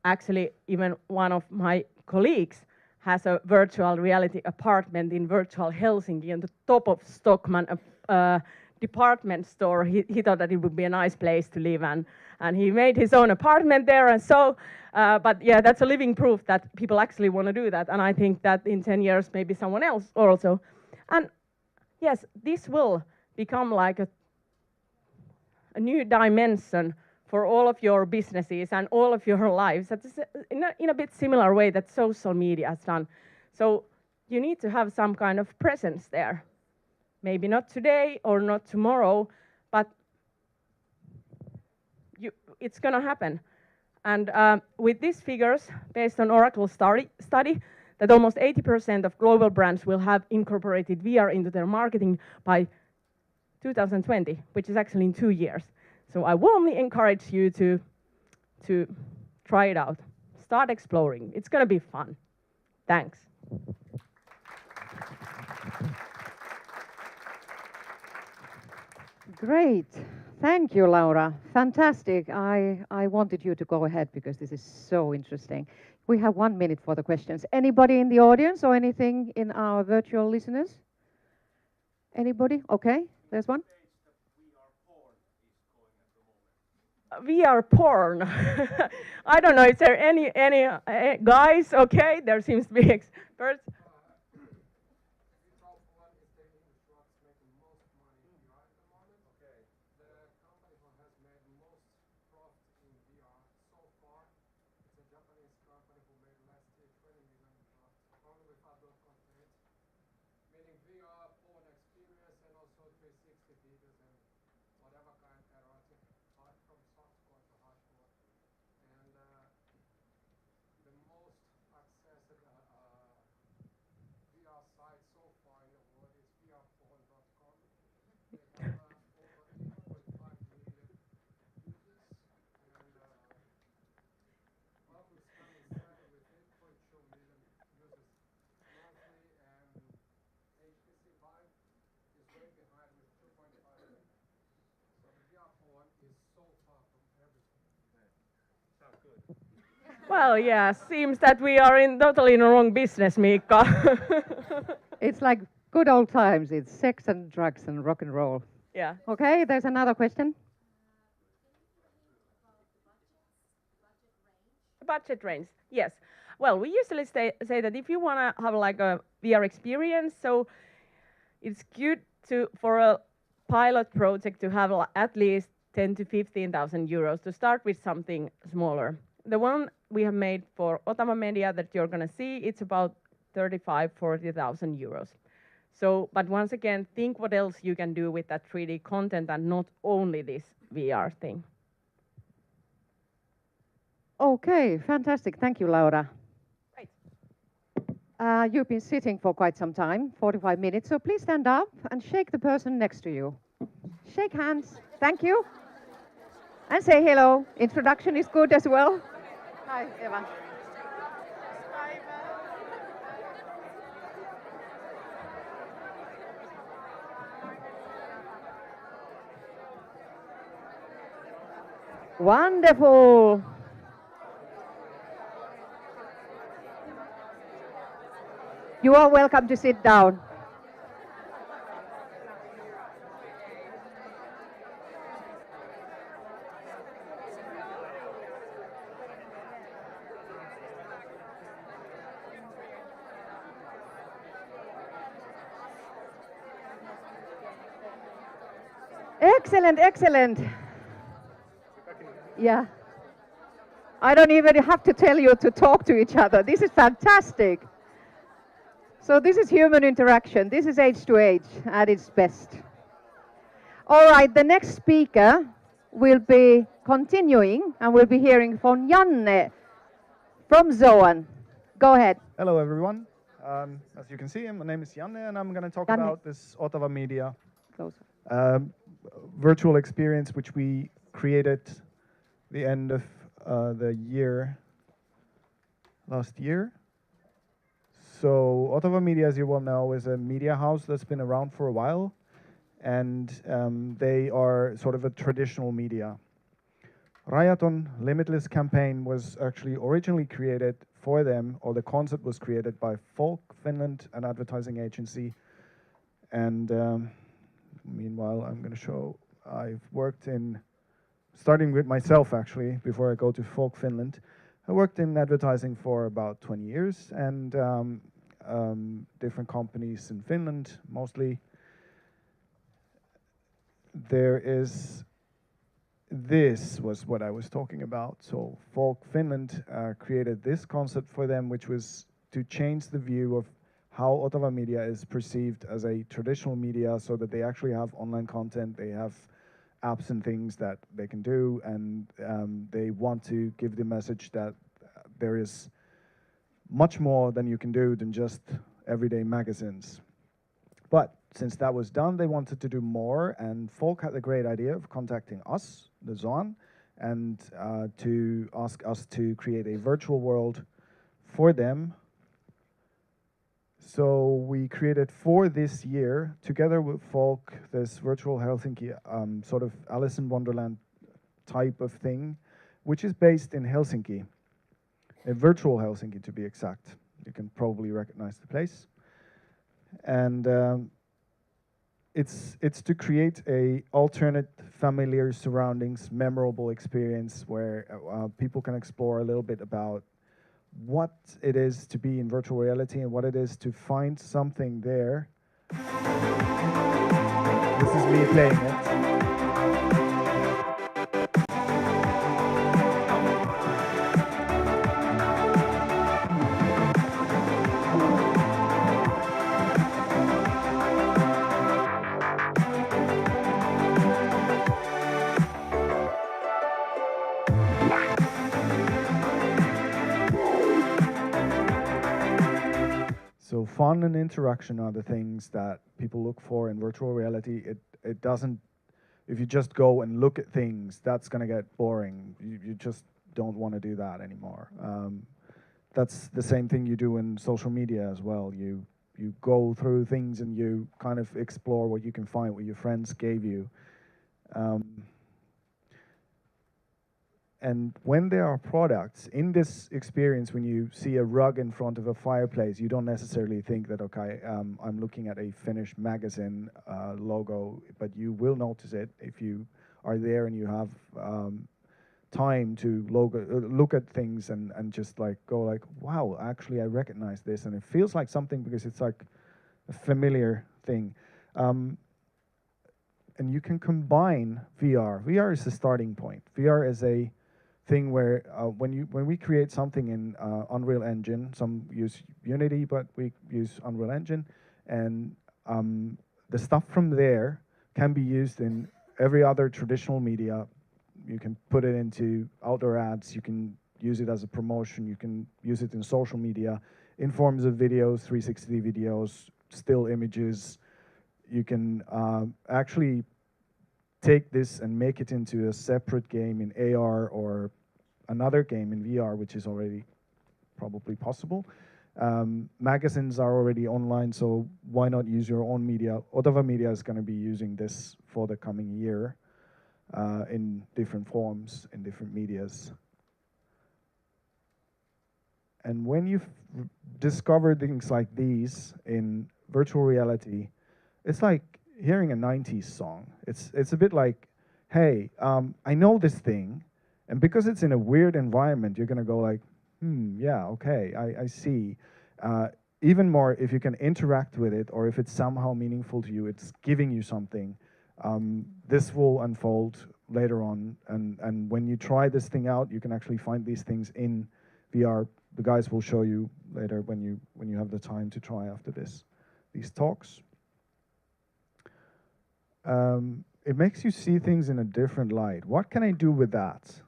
Actually, even one of my colleagues has a virtual reality apartment in virtual Helsinki on the top of Stockman department store. He thought that it would be a nice place to live, and he made his own apartment there. And so, but yeah, that's a living proof that people actually want to do that. And I think that in 10 years, maybe someone else also. And yes, this will become like a new dimension for all of your businesses and all of your lives. That's in a bit similar way that social media has done. So you need to have some kind of presence there. Maybe not today or not tomorrow, but it's gonna happen. And with these figures, based on Oracle study, that almost 80% of global brands will have incorporated VR into their marketing by 2020, which is actually in 2 years. So I warmly encourage you to try it out. Start exploring. It's gonna be fun. Thanks. Great. Thank you, Laura. Fantastic. I wanted you to go ahead because this is so interesting. We have 1 minute for the questions. Anybody in the audience or anything in our virtual listeners? Anybody? Okay, there's one. VR porn. I don't know. Is there any guys? Okay, there seems to be experts. Well, yeah, seems that we are in totally in the wrong business, Miikka. It's like good old times. It's sex and drugs and rock and roll. Yeah. Okay, there's another question. Budget range, yes. Well, we usually say that if you want to have like a VR experience, so it's good to for a pilot project to have at least 10 to 15,000 euros to start with something smaller. The one we have made for Otava Media that you're going to see, it's about 35, 40,000 euros. So, but once again, think what else you can do with that 3D content and not only this VR thing. Okay, fantastic. Thank you, Laura. Right. You've been sitting for quite some time, 45 minutes, so please stand up and shake the person next to you. Shake hands. Thank you. And say hello. Introduction is good as well. Hi, Eva. Wonderful. You are welcome to sit down. Excellent, excellent. Yeah. I don't even have to tell you to talk to each other. This is fantastic. So this is human interaction. This is age to age at its best. All right, the next speaker will be continuing and we'll be hearing from Janne from Zoan. Go ahead. Hello, everyone. As you can see, my name is Janne, and I'm going to talk Janne. about this Otava Media Closer. virtual experience, which we created the end of the year last year. So Otava Media, as you well know, is a media house that's been around for a while, and they are sort of a traditional media. Rajaton Limitless campaign was actually originally created for them, or the concept was created by Folk Finland, an advertising agency. And meanwhile, I'm going to show, I've worked in, starting with myself actually, before I go to Folk Finland. I worked in advertising for about 20 years and different companies in Finland, mostly. This was what I was talking about. So Folk Finland created this concept for them, which was to change the view of how Otava Media is perceived as a traditional media, so that they actually have online content, they have apps and things that they can do, and they want to give the message that there is much more than you can do than just everyday magazines. But since that was done, they wanted to do more, and Folk had the great idea of contacting us, the Zoan, and to ask us to create a virtual world for them. So we created for this year, together with Folk, this virtual Helsinki sort of Alice in Wonderland type of thing, which is based in Helsinki, a virtual Helsinki to be exact. You can probably recognize the place. And it's to create a alternate, familiar surroundings, memorable experience where people can explore a little bit about what it is to be in virtual reality and what it is to find something there. This is me playing it. So fun and interaction are the things that people look for in virtual reality. It doesn't, if you just go and look at things, that's going to get boring. You just don't want to do that anymore. That's the same thing you do in social media as well. You go through things and you kind of explore what you can find, what your friends gave you. And when there are products in this experience, when you see a rug in front of a fireplace, you don't necessarily think that, okay, I'm looking at a Finnish magazine logo, but you will notice it if you are there and you have time to look at things and just like go like, wow, actually I recognize this, and it feels like something because it's like a familiar thing. And you can combine VR. VR is the starting point. VR is a thing where when we create something in Unreal Engine, some use Unity, but we use Unreal Engine, and the stuff from there can be used in every other traditional media. You can put it into outdoor ads, you can use it as a promotion, you can use it in social media, in forms of videos, 360 videos, still images. You can actually take this and make it into a separate game in AR or another game in VR, which is already probably possible. Magazines are already online, so why not use your own media? Otava Media is going to be using this for the coming year in different forms, in different medias. And when you discover things like these in virtual reality, it's like hearing a 90s song. It's a bit like, hey, I know this thing, and because it's in a weird environment, you're gonna go like, yeah, okay, I see. Even more, if you can interact with it, or if it's somehow meaningful to you, it's giving you something. This will unfold later on, and when you try this thing out, you can actually find these things in VR. The guys will show you later when you have the time to try after these talks. It makes you see things in a different light. What can I do with that?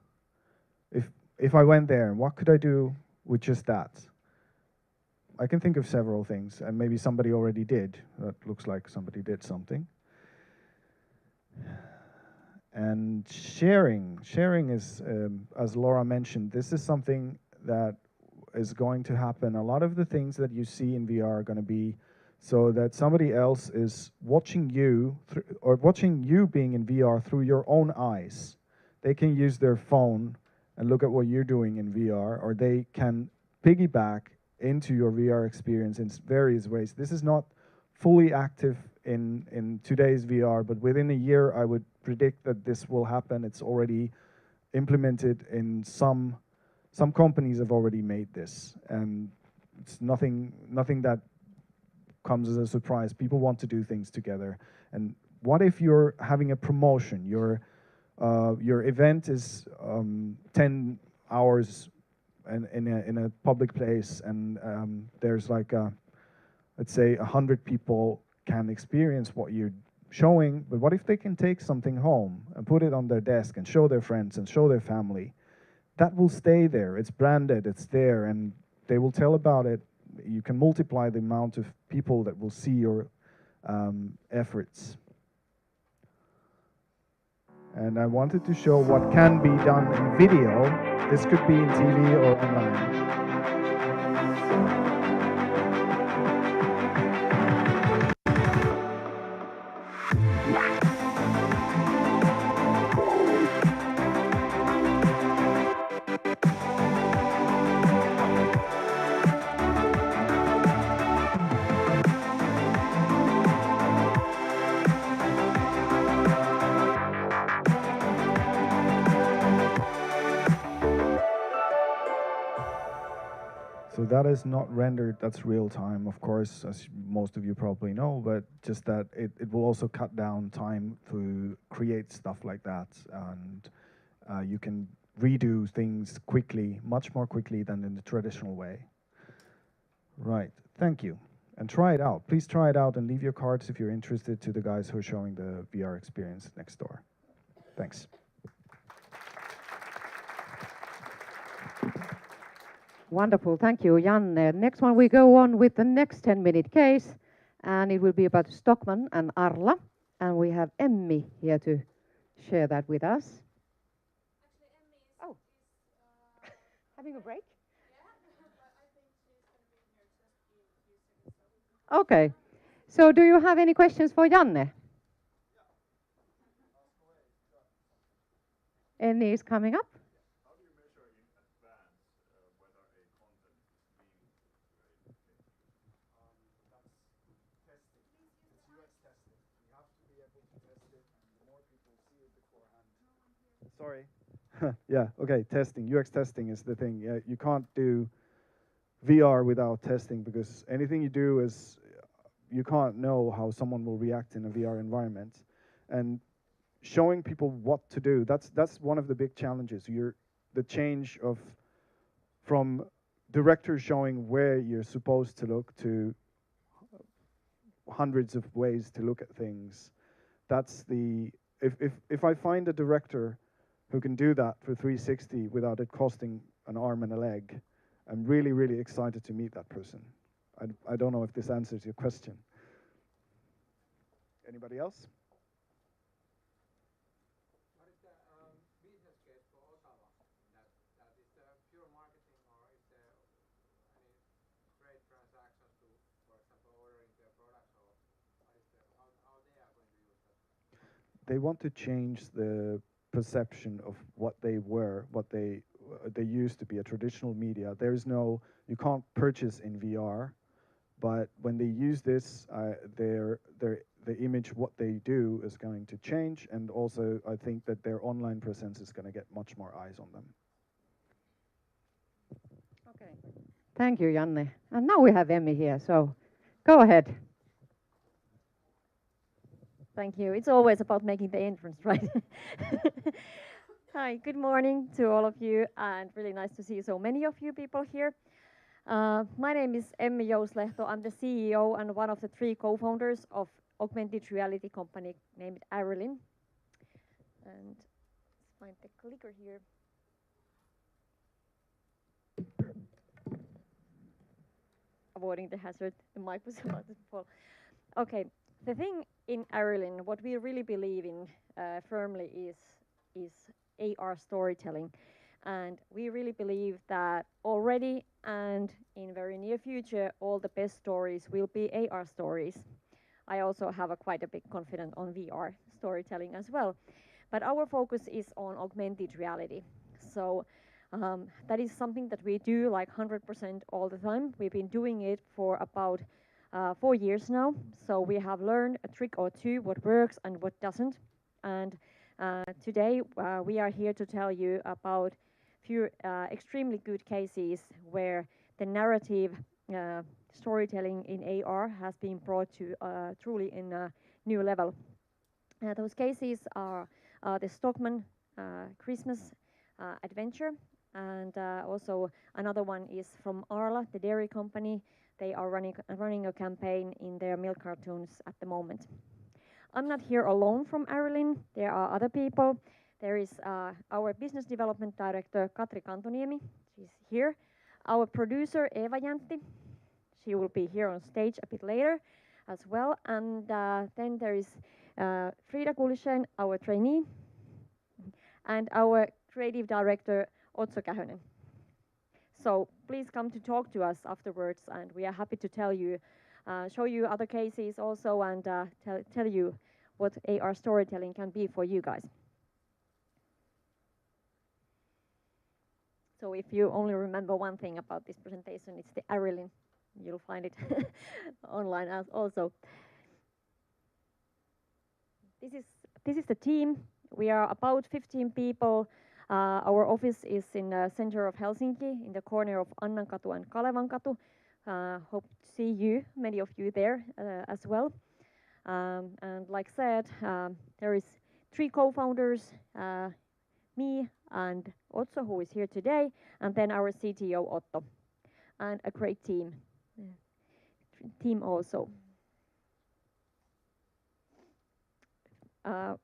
If I went there, what could I do with just that? I can think of several things, and maybe somebody already did. That looks like somebody did something. And sharing is, as Laura mentioned, this is something that is going to happen. A lot of the things that you see in VR are going to be so that somebody else is watching you, or watching you being in VR through your own eyes. They can use their phone and look at what you're doing in VR, or they can piggyback into your VR experience in various ways. This is not fully active in today's VR, but within a year, I would predict that this will happen. It's already implemented in some companies have already made this, and it's nothing that comes as a surprise. People want to do things together. And what if you're having a promotion? Your event is 10 hours in a public place, and there's like let's say 100 people can experience what you're showing. But what if they can take something home and put it on their desk and show their friends and show their family? That will stay there. It's branded, it's there, and they will tell about it. You can multiply the amount of people that will see your efforts. And I wanted to show what can be done in video. This could be in TV or online. So that is not rendered, that's real time, of course, as most of you probably know, but just that it will also cut down time to create stuff like that. And you can redo things quickly, much more quickly than in the traditional way. Right, thank you. And try it out. Please try it out and leave your cards if you're interested to the guys who are showing the VR experience next door. Thanks. Wonderful, thank you, Janne. Next one, we go on with the next 10-minute case, and it will be about Stockmann and Arla, and we have Emmi here to share that with us. Actually, Emmy is, oh, having a break? Yeah, but I think she's going to be here just in a few seconds. Okay, so do you have any questions for Janne? Any is coming up? Sorry. Yeah, okay, testing. UX testing is the thing. Yeah, you can't do VR without testing because anything you do is you can't know how someone will react in a VR environment. And showing people what to do, that's one of the big challenges. The change of from directors showing where you're supposed to look to hundreds of ways to look at things. That's the if I find a director who can do that for 360 without it costing an arm and a leg, I'm really, really excited to meet that person. I don't know if this answers your question. Anybody else? What is the business case for Ottawa? That is the pure marketing, or is there any trade transactions to, for example, ordering their products, or what is how they are going to use that? They want to change the perception of what they were, what they used to be a traditional media. There's no, you can't purchase in VR, but when they use this, the image, what they do is going to change, and also I think that their online presence is going to get much more eyes on them. Okay. Thank you, Janne. And now we have Emmy here, so go ahead. Thank you. It's always about making the entrance, right? Hi, good morning to all of you, and really nice to see so many of you people here. My name is Emmi Jouslehto. I'm the CEO and one of the 3 co-founders of augmented reality company named Arilyn. And let's find the clicker here. Avoiding the hazard, the mic was about to fall. Okay, the thing in Arilyn, what we really believe in firmly is AR storytelling. And we really believe that already and in very near future, all the best stories will be AR stories. I also have quite a big confidence on VR storytelling as well. But our focus is on augmented reality. So that is something that we do like 100% all the time. We've been doing it for about 4 years now. So we have learned a trick or two, what works and what doesn't. And today we are here to tell you about few extremely good cases where the narrative storytelling in AR has been brought to truly in a new level. Those cases are the Stockman Christmas adventure, and also another one is from Arla, the dairy company. They are running a campaign in their milk cartoons at the moment. I'm not here alone from Arilyn. There are other people. There is our business development director, Katri Kantoniemi. She's here. Our producer, Eva Jäntti. She will be here on stage a bit later as well. And then there is Frida Kulisen, our trainee, and our creative director, Otso Kähönen. So please come to talk to us afterwards, and we are happy to tell you, show you other cases also, and tell you what AR storytelling can be for you guys. So if you only remember one thing about this presentation, it's the Arilyn. You'll find it online as also. This is the team. We are about 15 people. Our office is in the center of Helsinki, in the corner of Annankatu and Kalevankatu. Hope to see you, many of you there as well. And like said, there is 3 co-founders, me and Otso, who is here today, and then our CTO Otto, and a great team also.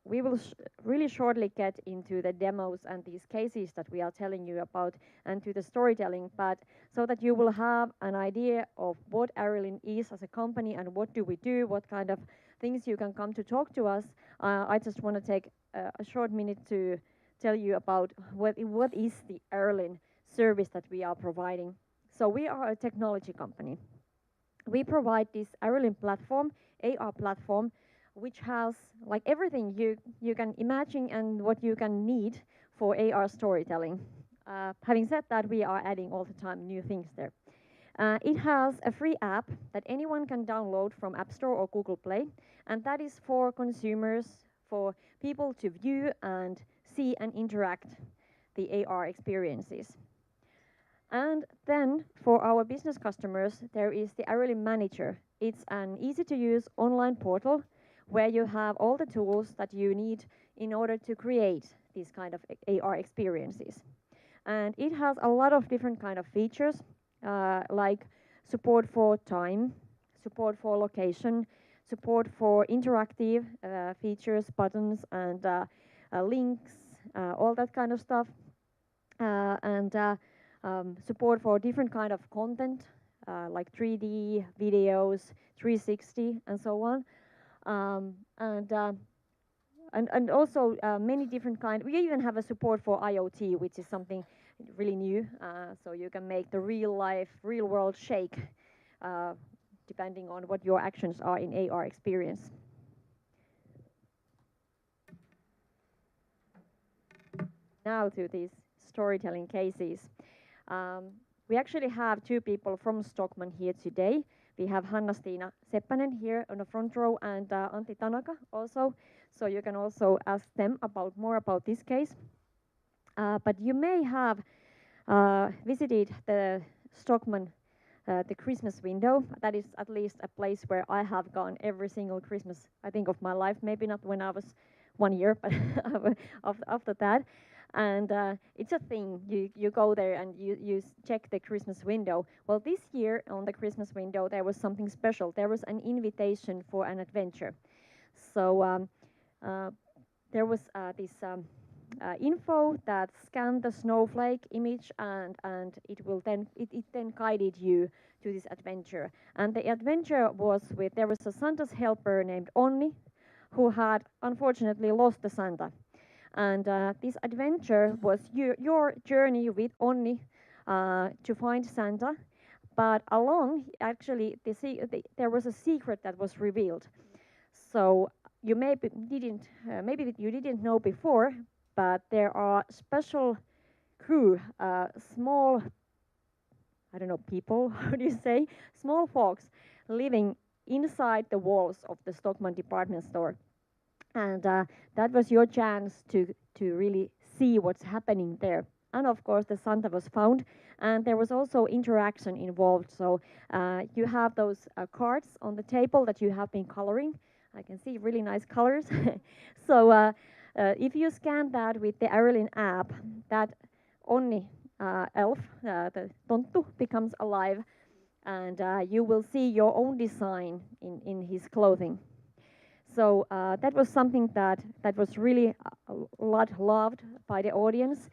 We will really shortly get into the demos and these cases that we are telling you about and to the storytelling, but so that you will have an idea of what Arilyn is as a company and what do we do, what kind of things you can come to talk to us. I just want to take a short minute to tell you about what is the Arilyn service that we are providing. So we are a technology company. We provide this Arilyn platform, AR platform, which has like everything you can imagine and what you can need for AR storytelling. Having said that, we are adding all the time new things there. It has a free app that anyone can download from App Store or Google Play, and that is for consumers, for people to view and see and interact the AR experiences. And then for our business customers, there is the Arilyn Manager. It's an easy-to-use online portal where you have all the tools that you need in order to create these kind of AR experiences. And it has a lot of different kind of features, like support for time, support for location, support for interactive features, buttons, and links, all that kind of stuff, and support for different kind of content, like 3D videos, 360, and so on, and also many different kind. We even have a support for IoT, which is something really new. So you can make the real life, real world shake, depending on what your actions are in AR experience. Now to these storytelling cases. We actually have two people from Stockmann here today. We have Hanna-Stina Seppänen here on the front row and Antti Tanaka also. So you can also ask them more about this case. But you may have visited the Stockmann, the Christmas window. That is at least a place where I have gone every single Christmas, I think, of my life. Maybe not when I was 1 year, but after that. And it's a thing. You go there and you check the Christmas window. Well, this year on the Christmas window there was something special. There was an invitation for an adventure. So there was this info that scanned the snowflake image, and it then guided you to this adventure. And the adventure was there was a Santa's helper named Onni, who had unfortunately lost the Santa. And this adventure was your journey with Onni to find Santa. But along, actually, there was a secret that was revealed. So you maybe you didn't know before, but there are special crew, small, I don't know, people, how do you say, small folks living inside the walls of the Stockmann department store. And that was your chance to really see what's happening there. And of course, the Santa was found, and there was also interaction involved. So you have those cards on the table that you have been coloring. I can see really nice colors. So if you scan that with the Arilyn app, that Onni elf, the Tonttu, becomes alive, and you will see your own design in his clothing. So that was something that was really a lot loved by the audience.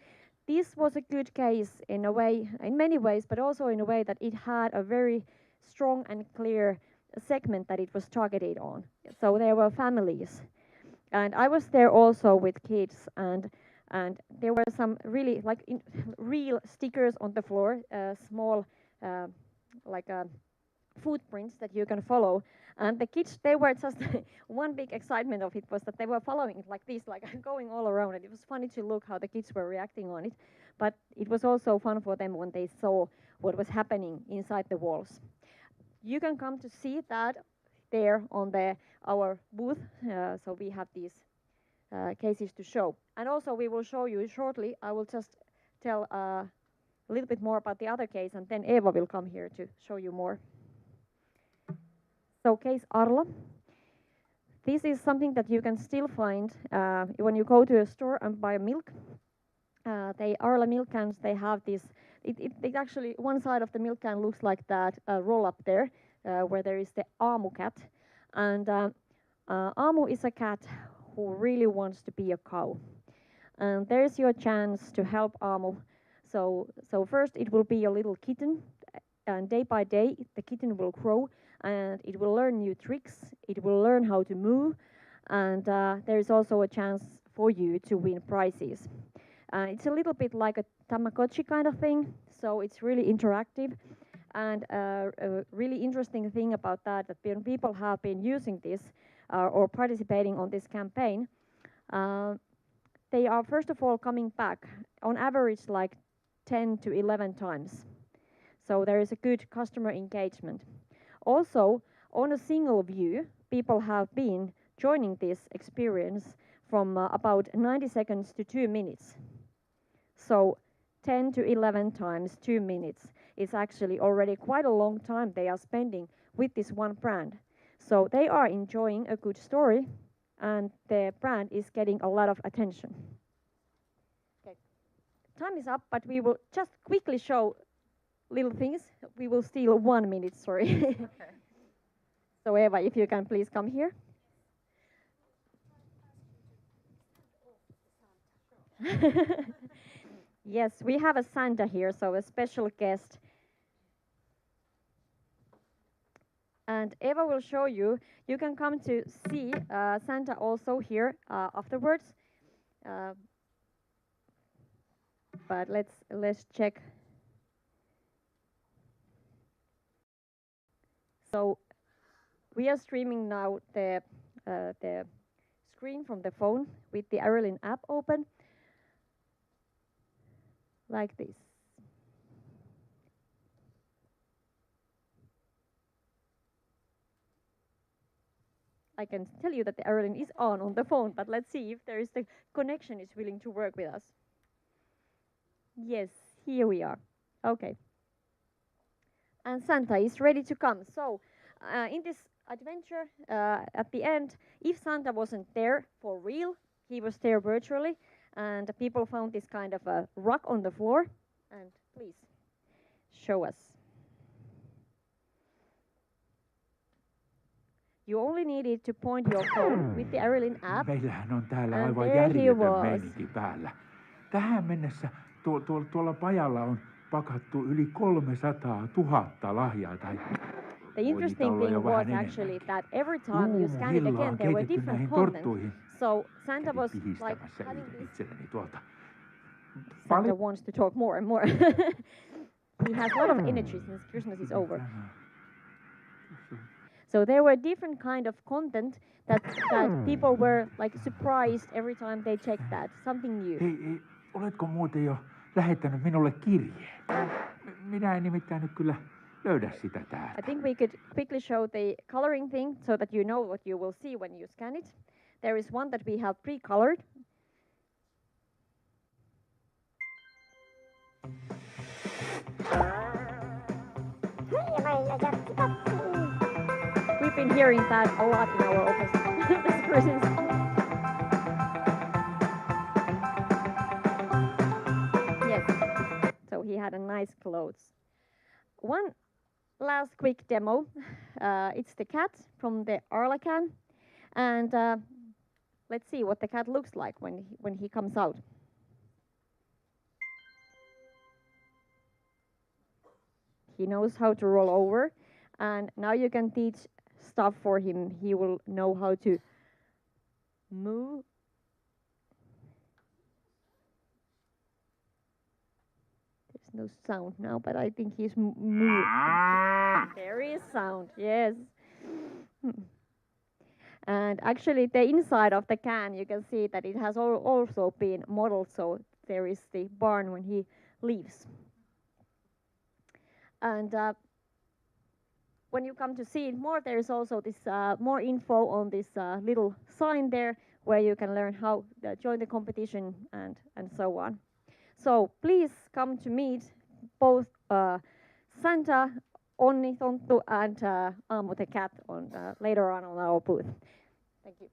This was a good case in a way, in many ways, but also in a way that it had a very strong and clear segment that it was targeted on. So there were families, and I was there also with kids, and there were some really real stickers on the floor, small footprints that you can follow. And the kids, they were just one big excitement of it was that they were following it like this, like going all around. And it was funny to look how the kids were reacting on it. But it was also fun for them when they saw what was happening inside the walls. You can come to see that there on our booth. So we have these cases to show. And also we will show you shortly. I will just tell a little bit more about the other case, and then Eva will come here to show you more. So case Arla. This is something that you can still find when you go to a store and buy milk. The Arla milk cans, they have this, it actually, one side of the milk can looks like that roll up there, where there is the Aamu cat. And Aamu is a cat who really wants to be a cow. And there's your chance to help Aamu. So first it will be a little kitten, and day by day the kitten will grow, and it will learn new tricks, it will learn how to move, and there is also a chance for you to win prizes. It's a little bit like a Tamagotchi kind of thing, so it's really interactive. And a really interesting thing about that when people have been using this or participating on this campaign, they are first of all coming back on average like 10 to 11 times. So there is a good customer engagement. Also, on a single view, people have been joining this experience from about 90 seconds to 2 minutes. So 10 to 11 times 2 minutes is actually already quite a long time they are spending with this one brand. So they are enjoying a good story, and the brand is getting a lot of attention. Okay. Time is up, but we will just quickly show little things. We will steal 1 minute, sorry. Okay. So Eva, if you can please come here. Yes, we have a Santa here, so a special guest. And Eva will show you. You can come to see Santa also here afterwards. But let's check. So we are streaming now the screen from the phone with the Arilyn app open, like this. I can tell you that the Arilyn is on the phone, but let's see if there is the connection is willing to work with us. Yes, here we are. Okay. And Santa is ready to come. So in this adventure, at the end, if Santa wasn't there for real, he was there virtually, and people found this kind of a rock on the floor. And please, show us. You only needed to point your phone with the Arilyn app. Meillähän on täällä And aivan there he järjetön was. meininki päällä. Tähän mennessä tuolla pajalla on pakattu yli 300 000 lahjaa. Tai the interesting thing was actually that every time you scanned it again, there were different content. So Santa was like having this. Santa wants to talk more and more. He has a lot of energy since Christmas is over. So there were different kind of content that people were like surprised every time they checked that, something new. Hei, oletko muuten jo lähettänyt minulle kirjeen? Minä en nimittäin nyt kyllä löydä sitä täältä. I think we could quickly show the coloring thing so that you know what you will see when you scan it. There is one that we have pre-colored. We've been hearing that a lot in our office this Christmas. Yes, so he had a nice clothes. One last quick demo. It's the cat from the Arla can, and let's see what the cat looks like when he comes out. He knows how to roll over, and now you can teach stuff for him. He will know how to move. There's no sound now, but I think he's moving. There is sound, yes. And actually the inside of the can, you can see that it has also been modeled, so there is the barn when he leaves. And when you come to see it more, there is also this more info on this little sign there where you can learn how to join the competition and so on. So please come to meet both Santa, Onni Tonttu, and Aamu the cat later on our booth. Thank you.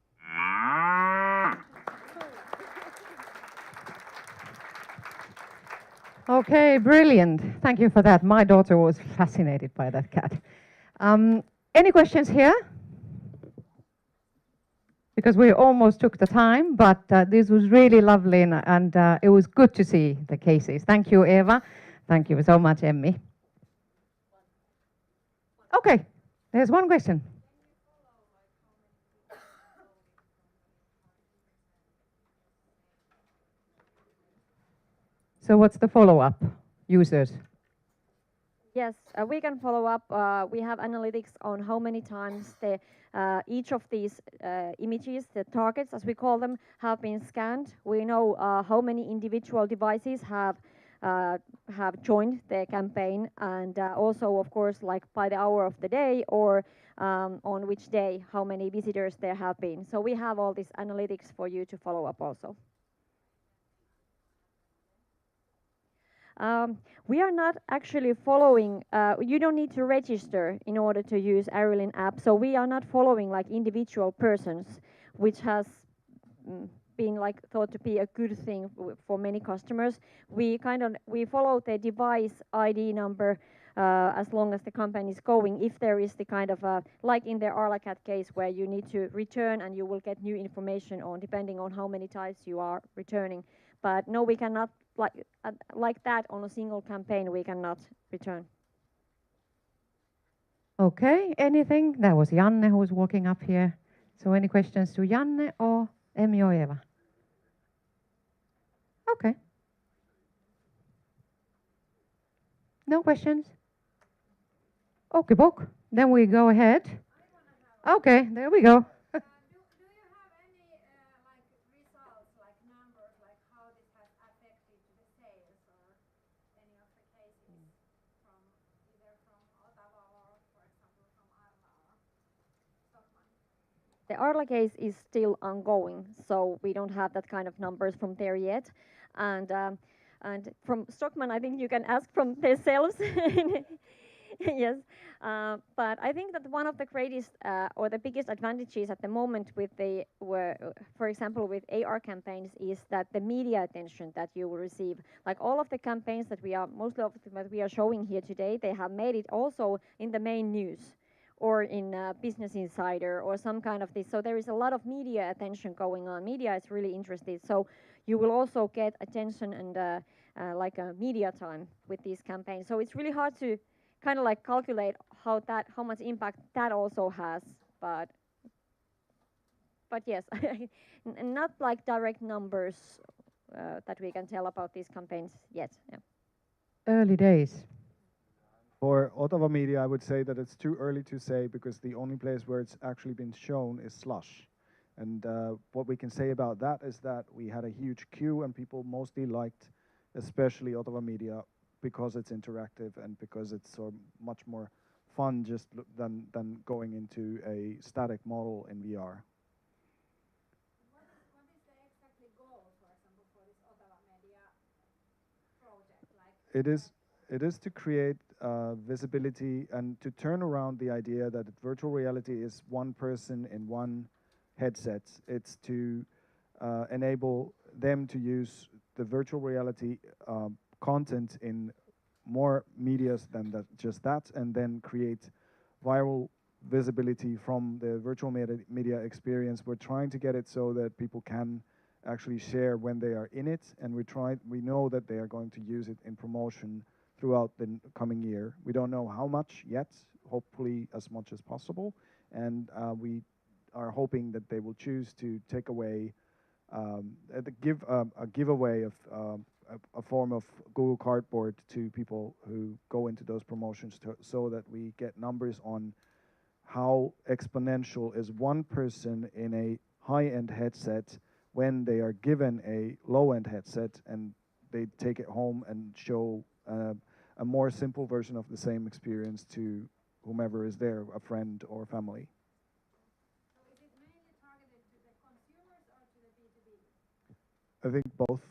Okay, brilliant. Thank you for that. My daughter was fascinated by that cat. Any questions here? Because we almost took the time, but this was really lovely, and it was good to see the cases. Thank you, Eva. Thank you so much, Emmi. Okay, there's one question. So what's the follow-up, users? Yes, we can follow up. We have analytics on how many times each of these images, the targets as we call them, have been scanned. We know how many individual devices have have joined the campaign, and also, of course, like by the hour of the day or on which day, how many visitors there have been. So we have all this analytics for you to follow up also. We are not actually following, you don't need to register in order to use Arilyn app, so we are not following like individual persons, which has been like thought to be a good thing for many customers. We follow the device ID number as long as the campaign is going. If there is the kind of like in the Arlacat case where you need to return and you will get new information on depending on how many times you are returning. But no, we cannot like that on a single campaign. We cannot return. Okay, anything? That was Janne who was walking up here. So any questions to Janne or Emmy or Eva? Okay. No questions? Okay, book. Then we go ahead. Okay, there we go. Do you have any like results, like numbers, like how this has affected the sales or any of the cases from either from Ottawa or, for example, from Arla or Stockmann? The Arla case is still ongoing, so we don't have that kind of numbers from there yet. And from Stockmann, I think you can ask from themselves. Yes, but I think that one of the greatest or the biggest advantages at the moment with for example, with AR campaigns is that the media attention that you will receive, like all of the campaigns that mostly of them that we are showing here today, they have made it also in the main news or in Business Insider or some kind of this. So there is a lot of media attention going on. Media is really interested. So you will also get attention and like a media time with these campaigns. So it's really hard to kind of like calculate how much impact that also has, but yes, not like direct numbers that we can tell about these campaigns yet. Yeah. Early days. For Ottawa media, I would say that it's too early to say because the only place where it's actually been shown is Slush. And what we can say about that is that we had a huge queue and people mostly liked, especially Ottawa media, because it's interactive and because it's so much more fun just than going into a static model in VR. What is the exactly goal, for example, for this Ottawa Media project? It is to create visibility and to turn around the idea that virtual reality is one person in one headset. It's to enable them to use the virtual reality content in more medias than just that, and then create viral visibility from the virtual media experience. We're trying to get it so that people can actually share when they are in it, and we know that they are going to use it in promotion throughout the coming year. We don't know how much yet, hopefully as much as possible, and we are hoping that they will choose to take away, give a giveaway of a form of Google Cardboard to people who go into those promotions so that we get numbers on how exponential is one person in a high-end headset when they are given a low-end headset and they take it home and show a more simple version of the same experience to whomever is there, a friend or family. So is it mainly targeted to the consumers or to the B2B? I think both.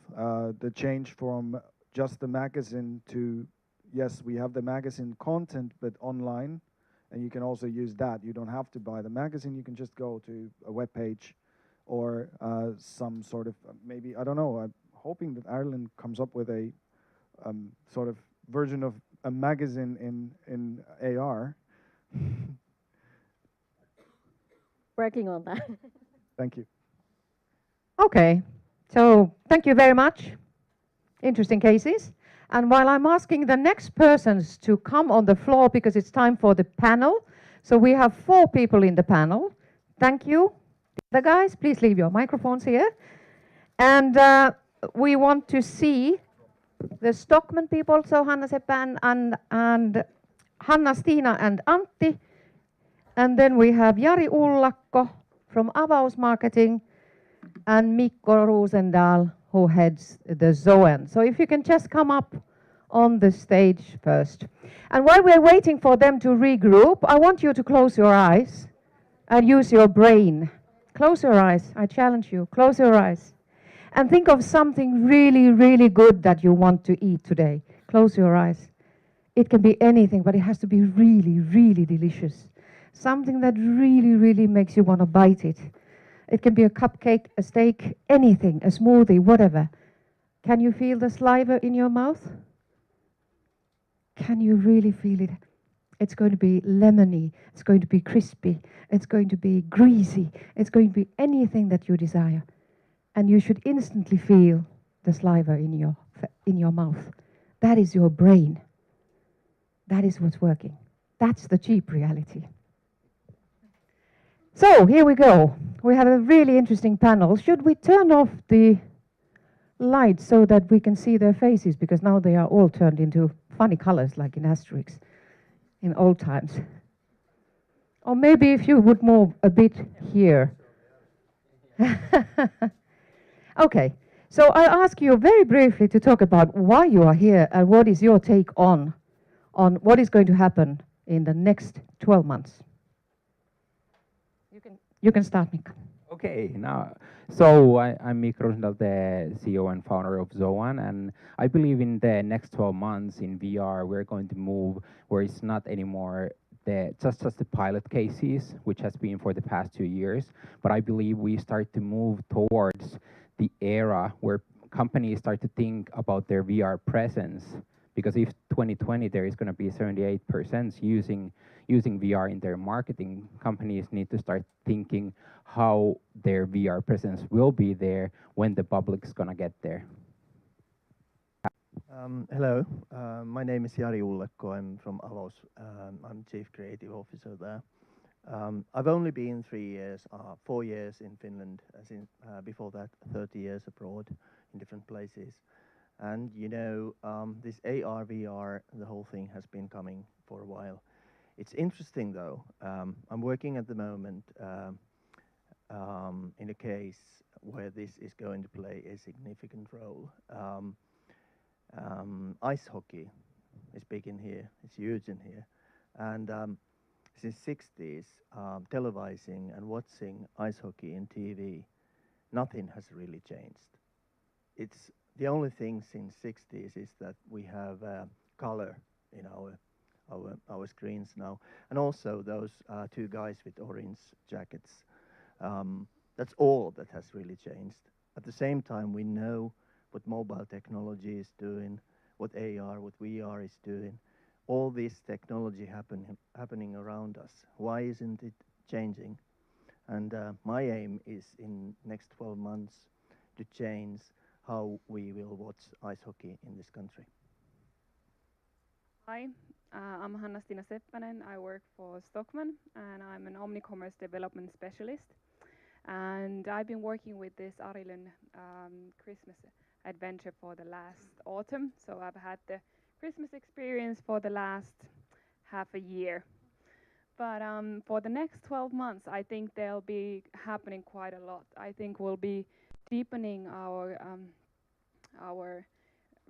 The change from just the magazine to, yes, we have the magazine content, but online, and you can also use that. You don't have to buy the magazine. You can just go to a web page or some sort of, maybe, I don't know, I'm hoping that Ireland comes up with a sort of version of a magazine in AR. Working on that. Thank you. Okay, so thank you very much. Interesting cases. And while I'm asking the next persons to come on the floor because it's time for the panel, so we have 4 people in the panel. Thank you. The guys, please leave your microphones here. And we want to see the Stockmann people, so Hanna Sepän and Hanna, Stina and Antti. And then we have Jari Ullakko from Avaus Marketing and Mikko Roosendahl, who heads the Zoan. So if you can just come up on the stage first. And while we're waiting for them to regroup, I want you to close your eyes and use your brain. Close your eyes. I challenge you. Close your eyes. And think of something really, really good that you want to eat today. Close your eyes. It can be anything, but it has to be really, really delicious. Something that really, really makes you want to bite it. It can be a cupcake, a steak, anything, a smoothie, whatever. Can you feel the saliva in your mouth? Can you really feel it? It's going to be lemony, it's going to be crispy, it's going to be greasy, it's going to be anything that you desire. And you should instantly feel the saliva in your mouth. That is your brain. That is what's working. That's the cheap reality. So here we go. We have a really interesting panel. Should we turn off the lights so that we can see their faces? Because now they are all turned into funny colors like in Asterix in old times. Or maybe if you would move a bit here. Okay, so I'll ask you very briefly to talk about why you are here and what is your take on what is going to happen in the next 12 months. You can start, Mika. Okay, so I'm Mikko Rosendal, the CEO and founder of Zoan, and I believe in the next 12 months in VR, we're going to move where it's not anymore just the pilot cases, which has been for the past 2 years, but I believe we start to move towards the era where companies start to think about their VR presence, because if 2020 there is going to be 78% using VR in their marketing, companies need to start thinking how their VR presence will be there when the public's going to get there. Hello, my name is Jari Ullekko. I'm from Avos. I'm Chief Creative Officer there. I've only been 3 years, 4 years in Finland, before that 30 years abroad in different places. And you know, this AR, VR, the whole thing has been coming for a while. It's interesting though, I'm working at the moment in a case where this is going to play a significant role. Ice hockey is big in here, it's huge in here. And since 60s, televising and watching ice hockey in TV, nothing has really changed. It's the only thing since 60s is that we have color in our screens now, and also those two guys with orange jackets. That's all that has really changed. At the same time, we know what mobile technology is doing, what AR, what VR is doing. All this technology happening around us. Why isn't it changing? And my aim is in next 12 months to change how we will watch ice hockey in this country. Hi, I'm Hanna-Stina Seppänen. I work for Stockmann and I'm an omnicommerce development specialist. And I've been working with this Arilyn Christmas adventure for the last autumn. So I've had the Christmas experience for the last half a year. But for the next 12 months, I think there'll be happening quite a lot. I think we'll be deepening our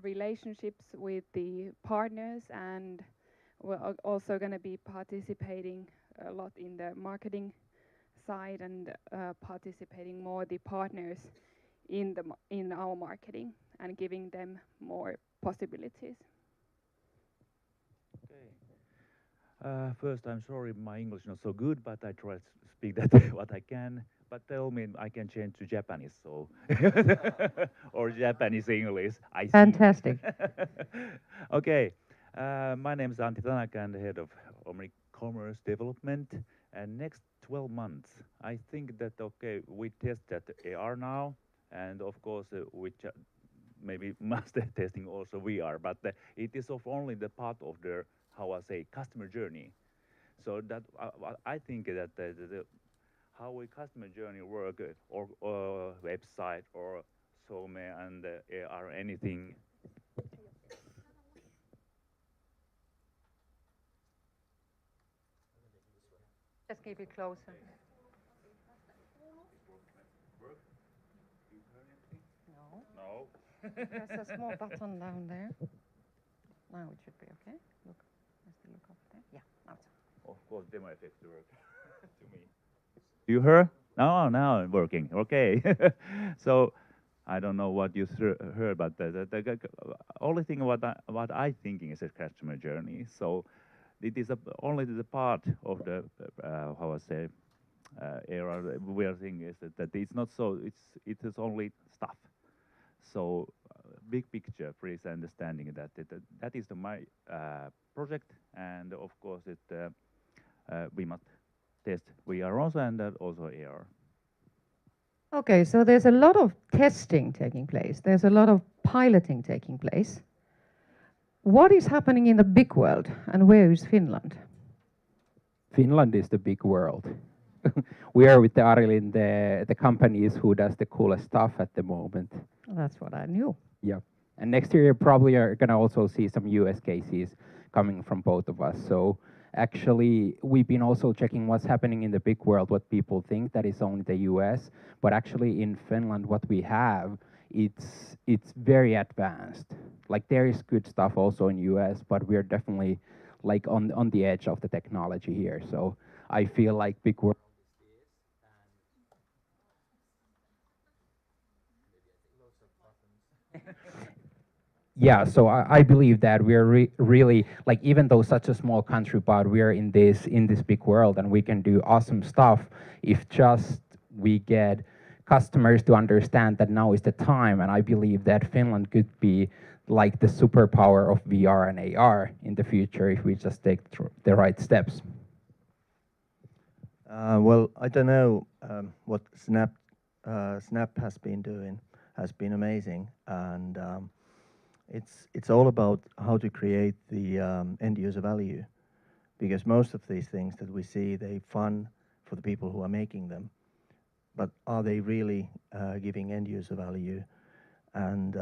relationships with the partners, and we're also going to be participating a lot in the marketing side and participating more the partners in our marketing and giving them more possibilities. Okay. First, I'm sorry, my English is not so good, but I try to speak that what I can. But tell me, I can change to Japanese, so or Japanese English. I see. Fantastic. Okay, my name is Antti Tanaka, and the head of Omnicommerce Development. And next 12 months, I think that we test that AR now, and of course we maybe master testing also VR. But it is only the part of the customer journey. So that I think that how a customer journey work or website or some and AR anything. Just keep it closer. No. No. There's a small button down there. Now it should be okay. Look, let's look up there. Yeah, now it's on. Of course, demo effects work to me. Do you hear? No, now it's working. Okay. So I don't know what you heard, but the only thing what I thinking is a customer journey. So it is only the part of the how I say era that we are thinking is that it's not so. It is only stuff. So big picture, please understanding that that is my project, and of course we must test VR also and also AR. Okay, so there's a lot of testing taking place. There's a lot of piloting taking place. What is happening in the big world, and where is Finland? Finland is the big world. We are with the Arilyn, the companies who does the coolest stuff at the moment. That's what I knew. Yeah. And next year you probably are gonna also see some US cases coming from both of us. So actually we've been also checking what's happening in the big world, what people think that is only the US, but actually in Finland what we have, it's very advanced. Like there is good stuff also in US, but we're definitely like on the edge of the technology here. So I feel like big world. Yeah, so I believe that we're really like, even though such a small country, but we're in this big world, and we can do awesome stuff if just we get customers to understand that now is the time. And I believe that Finland could be like the superpower of VR and AR in the future if we just take the right steps. Well, I don't know what Snap has been doing has been amazing, and it's all about how to create the end user value, because most of these things that we see, they fun for the people who are making them, but are they really giving end user value? And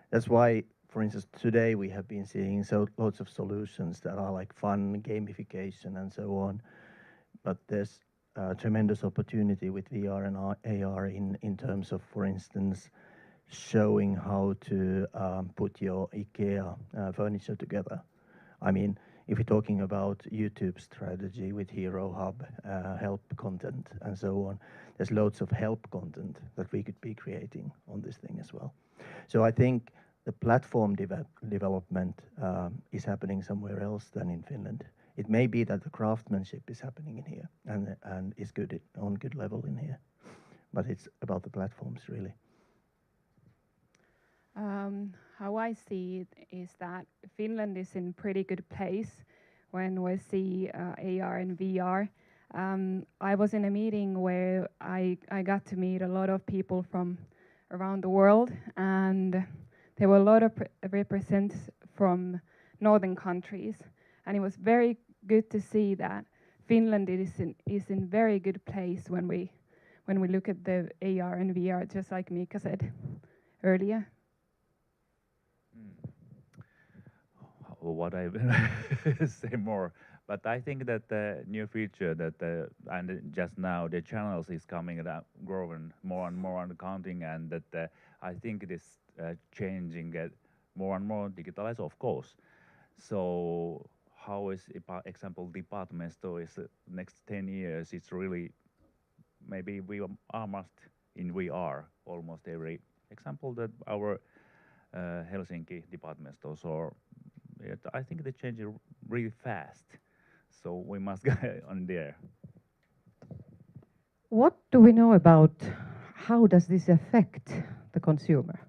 that's why, for instance, today we have been seeing lots of solutions that are like fun gamification and so on, but there's tremendous opportunity with VR and AR in terms of, for instance, showing how to put your IKEA furniture together. I mean, if you're talking about YouTube strategy with Hero Hub, help content and so on, there's loads of help content that we could be creating on this thing as well. So I think the platform development is happening somewhere else than in Finland. It may be that the craftsmanship is happening in here and is good on good level in here, but it's about the platforms really. How I see it is that Finland is in pretty good place when we see AR and VR. I was in a meeting where I got to meet a lot of people from around the world, and there were a lot of representatives from northern countries, and it was very good to see that Finland is in very good place when we look at the AR and VR, just like Mika said earlier. What I say more, but I think that the near future that and just now the channels is coming growing more and more on the counting, and that I think it is changing more and more digitalized, of course. So how is example department stores next 10 years? It's really maybe we are must in VR almost every example that our Helsinki department stores or I think they change it really fast, so we must go on there. What do we know about how does this affect the consumer?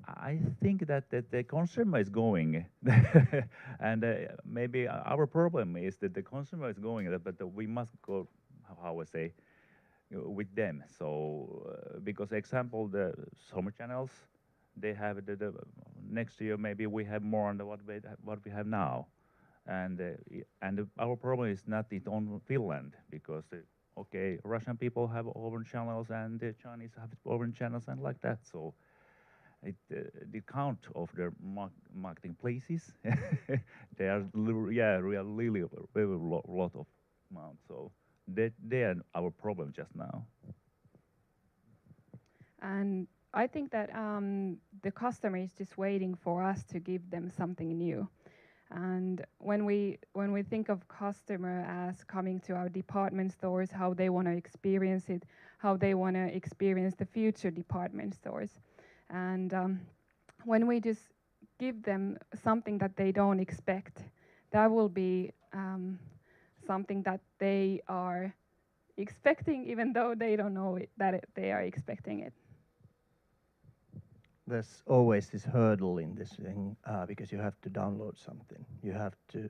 I think that the consumer is going, and maybe our problem is that the consumer is going, but we must go, how I say, with them. So because example, the summer channels, they have the next year maybe we have more than what we have now, and our problem is not it on Finland, because okay, Russian people have own channels and the Chinese have own channels and like that. So the count of their marketing places, they are really lot of amount. So they are our problem just now. And I think that the customer is just waiting for us to give them something new. And when we think of customer as coming to our department stores, how they want to experience it, how they want to experience the future department stores, and when we just give them something that they don't expect, that will be something that they are expecting, even though they don't know they are expecting it. There's always this hurdle in this thing because you have to download something. You have to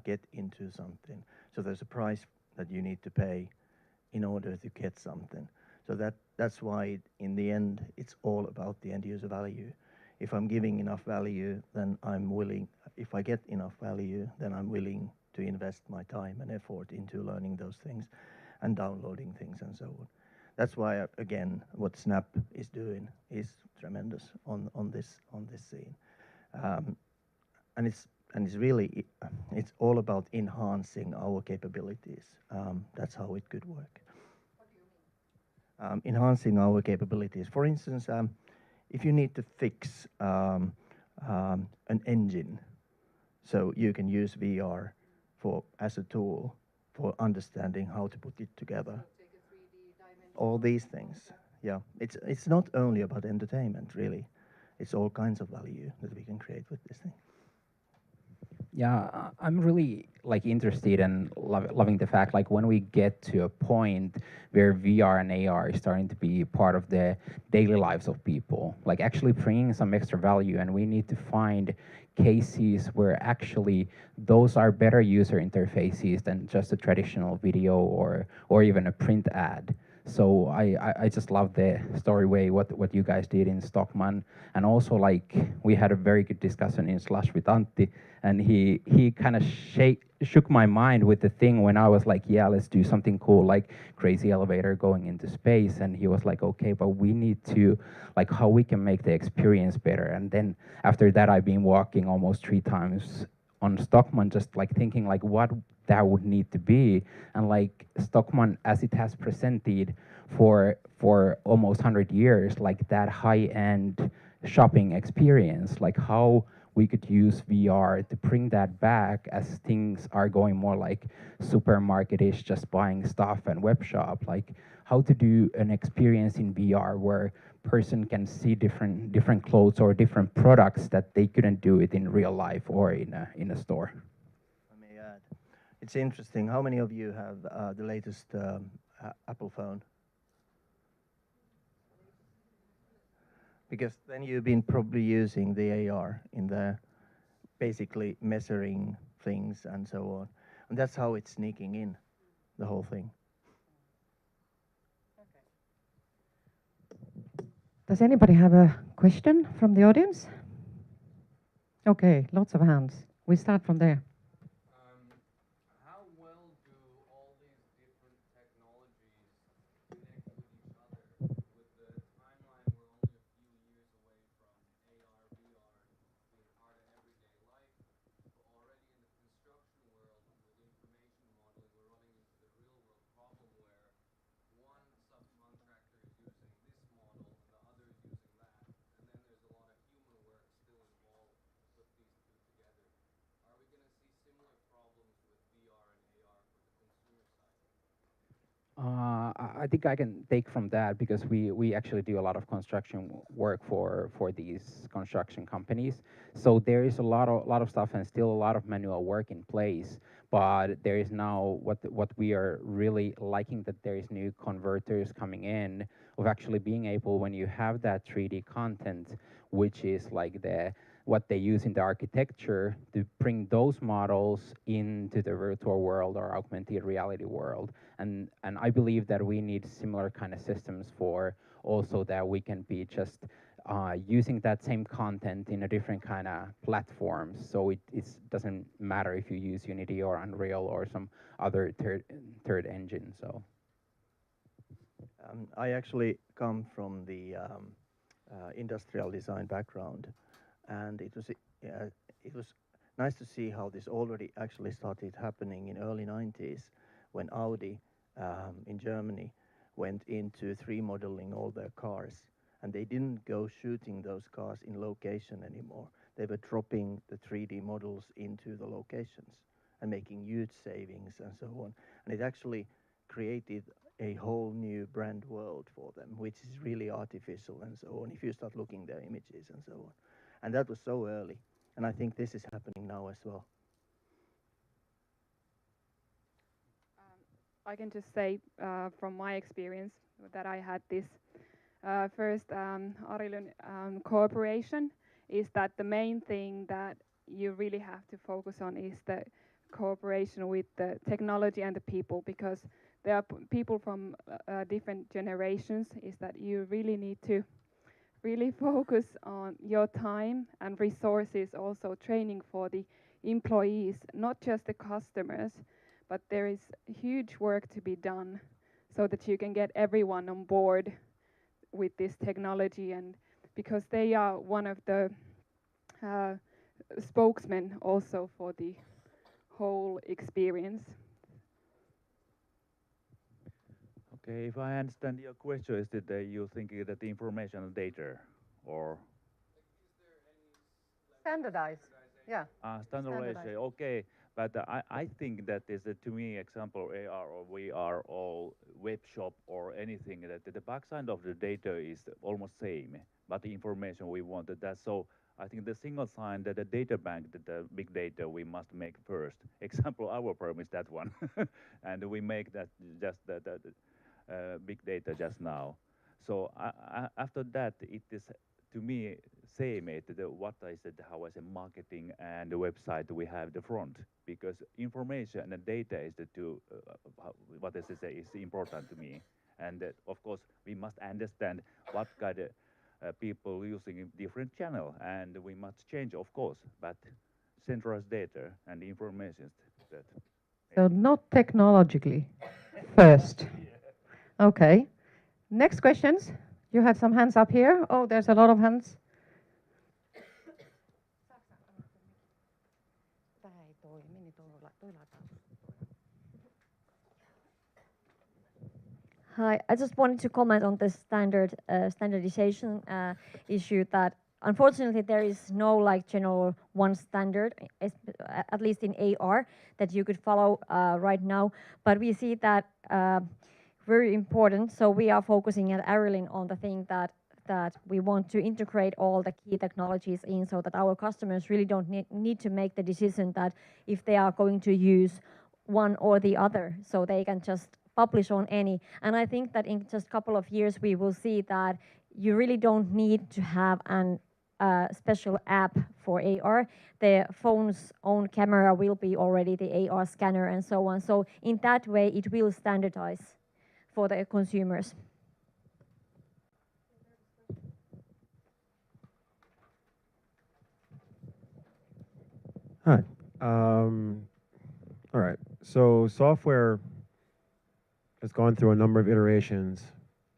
get into something. So there's a price that you need to pay in order to get something. So that's why in the end it's all about the end user value. If I'm giving enough value, then I'm willing. If I get enough value, then I'm willing to invest my time and effort into learning those things and downloading things and so on. That's why again, what Snap is doing is tremendous on this scene, and it's really it's all about enhancing our capabilities. That's how it could work. What do you mean? Enhancing our capabilities. For instance, if you need to fix an engine, so you can use VR as a tool for understanding how to put it together. All these things, yeah. It's not only about entertainment, really. It's all kinds of value that we can create with this thing. Yeah, I'm really like interested and loving the fact like when we get to a point where VR and AR is starting to be part of the daily lives of people, like actually bringing some extra value, and we need to find cases where actually those are better user interfaces than just a traditional video or even a print ad. So I just love the story way what you guys did in Stockman, and also like we had a very good discussion in Slash with Antti, and he kind of shook my mind with the thing when I was like, yeah, let's do something cool like crazy elevator going into space, and he was like, okay, but we need to like how we can make the experience better. And then after that, I've been walking almost 3 times on Stockman, just like thinking like what that would need to be, and like Stockman as it has presented for almost 100 years, like that high-end shopping experience, like how we could use VR to bring that back as things are going more like supermarket-ish, just buying stuff and web shop, like how to do an experience in VR where person can see different clothes or different products that they couldn't do it in real life or in a store. I may add, it's interesting. How many of you have the latest Apple phone? Because then you've been probably using the AR in there, basically measuring things and so on. And that's how it's sneaking in, the whole thing. Does anybody have a question from the audience? Okay, lots of hands. We start from there. How well do all these different technologies connect with each other? With the timeline, we're only a few years away from AR, VR being part of everyday life. But already in the construction world, with information modeling, we're running into the real world problem where one subcontractor is using this model and the other is using that. And then there's a lot of human work still involved to put these two together. Are we going to see similar problems with VR and AR for the consumer side? I think I can take from that because we actually do a lot of construction work for these construction companies. So there is a lot of stuff and still a lot of manual work in place. But there is now what we are really liking, that there is new converters coming in of actually being able, when you have that 3D content, which is like what they use in the architecture, to bring those models into the virtual world or augmented reality world. And I believe that we need similar kind of systems for also that we can be just using that same content in a different kind of platforms. So it doesn't matter if you use Unity or Unreal or some other third engine. So I actually come from the industrial design background, and it was nice to see how this already actually started happening in early 90s when Audi in Germany went into 3D modeling all their cars And they didn't go shooting those cars in location anymore. They were dropping the 3D models into the locations and making huge savings and so on. And it actually created a whole new brand world for them, which is really artificial and so on, if you start looking their images and so on. And that was so early. And I think this is happening now as well. I can just say from my experience that I had this first Arilyn cooperation is that the main thing that you really have to focus on is the cooperation with the technology and the people, because there are people from different generations, is that you really need to really focus on your time and resources, also training for the employees, not just the customers, but there is huge work to be done so that you can get everyone on board with this technology, and because they are one of the spokesmen also for the whole experience. Okay, if I understand your question, is that you thinking that the information and data, or Standardized. Yeah. standardization? Okay, but I think that is to me example AR or VR or web shop or anything that the backside of the data is almost same, but the information we wanted that. So I think the single sign that the data bank, that the big data we must make first. Example, our firm is that one, and we make that just the big data just now. So after that, it is to me same it what I said, how I said marketing and the website we have the front, because information and data is the two what I say is important to me. And of course we must understand what kind of people using different channel, and we must change of course, but centralized data and information that. So not technologically first. Okay. Next questions. You had some hands up here. Oh, there's a lot of hands. Hi, I just wanted to comment on the standardization issue, that unfortunately there is no like general one standard, at least in AR, that you could follow right now. But we see that very important. So we are focusing at Arilyn on the thing that we want to integrate all the key technologies in, so that our customers really don't need to make the decision that if they are going to use one or the other, so they can just publish on any. And I think that in just a couple of years we will see that you really don't need to have an special app for AR. The phone's own camera will be already the AR scanner and so on. So in that way it will standardize for the consumers. Hi. All right. So software has gone through a number of iterations,